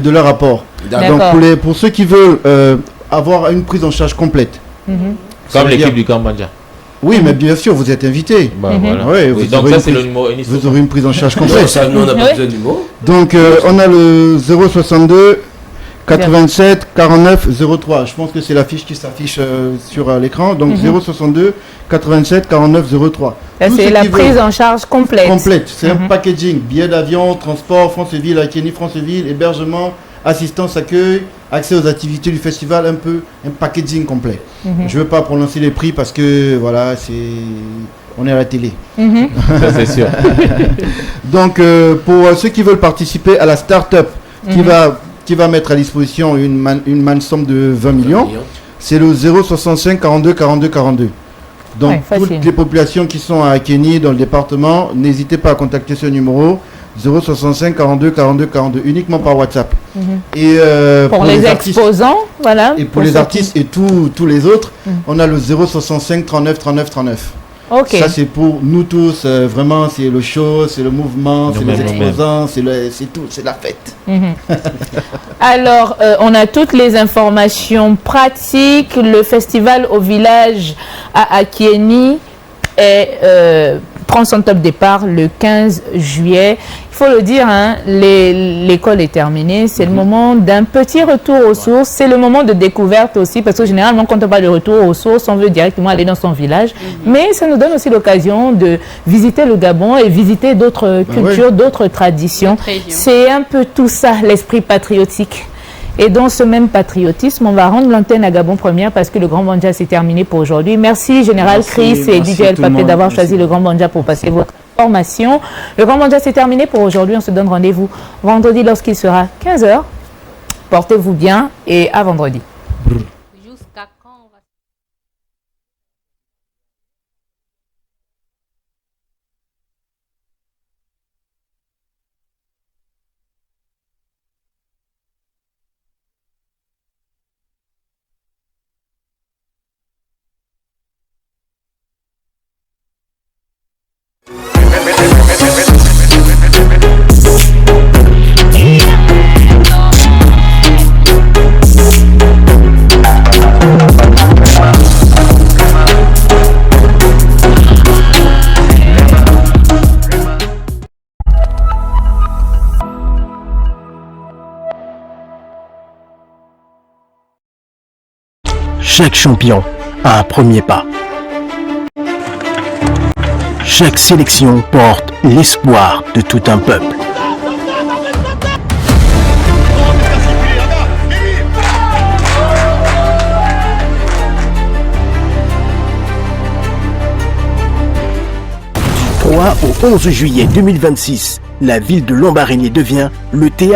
Speaker 9: leur rapport. Donc pour ceux qui veulent avoir une prise en charge complète.
Speaker 3: Comme l'équipe du Kambanja.
Speaker 9: Oui, mais bien sûr, vous êtes invité.
Speaker 3: Voilà.
Speaker 9: Oui,
Speaker 3: donc ça c'est le numéro.
Speaker 9: Vous aurez une prise en charge complète.
Speaker 5: Ça, nous, on n'a pas besoin du mot.
Speaker 9: Donc on a le 062 87 49 03. Je pense que c'est la fiche qui s'affiche sur l'écran. Donc 062 87 49 03.
Speaker 2: C'est la prise en charge complète.
Speaker 9: C'est un packaging. Billets d'avion, transport, Franceville, Akieni, Franceville, hébergement, assistance, accueil, accès aux activités du festival, un packaging complet. Je ne veux pas prononcer les prix parce que voilà, on est à la télé.
Speaker 3: Ça c'est sûr.
Speaker 9: Donc pour ceux qui veulent participer à la start-up qui va mettre à disposition une somme de 20 millions, c'est le 065 42 42 42. Donc toutes les populations qui sont à Akieni dans le département, n'hésitez pas à contacter ce numéro 065 42 42 42 uniquement par WhatsApp. Et
Speaker 2: pour les exposants, voilà.
Speaker 9: Et pour les artistes et tous les autres, on a le 065 39 39 39.
Speaker 2: Okay.
Speaker 9: Ça c'est pour nous tous, vraiment c'est le show, c'est le mouvement, c'est les exposants, c'est tout, c'est la fête.
Speaker 2: Alors, on a toutes les informations pratiques. Le festival au village à Akieni prend son top départ le 15 juillet. Il faut le dire, hein, l'école est terminée. C'est le moment d'un petit retour aux sources. C'est le moment de découverte aussi, parce que généralement, quand on parle de retour aux sources, on veut directement aller dans son village. Mais ça nous donne aussi l'occasion de visiter le Gabon et visiter d'autres cultures, d'autres traditions. C'est un peu tout ça, l'esprit patriotique. Et dans ce même patriotisme, on va rendre l'antenne à Gabon Première parce que le Grand Bandja s'est terminé pour aujourd'hui. Merci Général Chris et DJ El Pape d'avoir choisi le Grand Bandja pour passer votre formation. Le Grand Bandja s'est terminé pour aujourd'hui. On se donne rendez-vous vendredi lorsqu'il sera 15h. Portez-vous bien et à vendredi.
Speaker 10: Chaque champion a un premier pas. Chaque sélection porte l'espoir de tout un peuple. Du 3 au 11 juillet 2026, la ville de Lambaréné devient le théâtre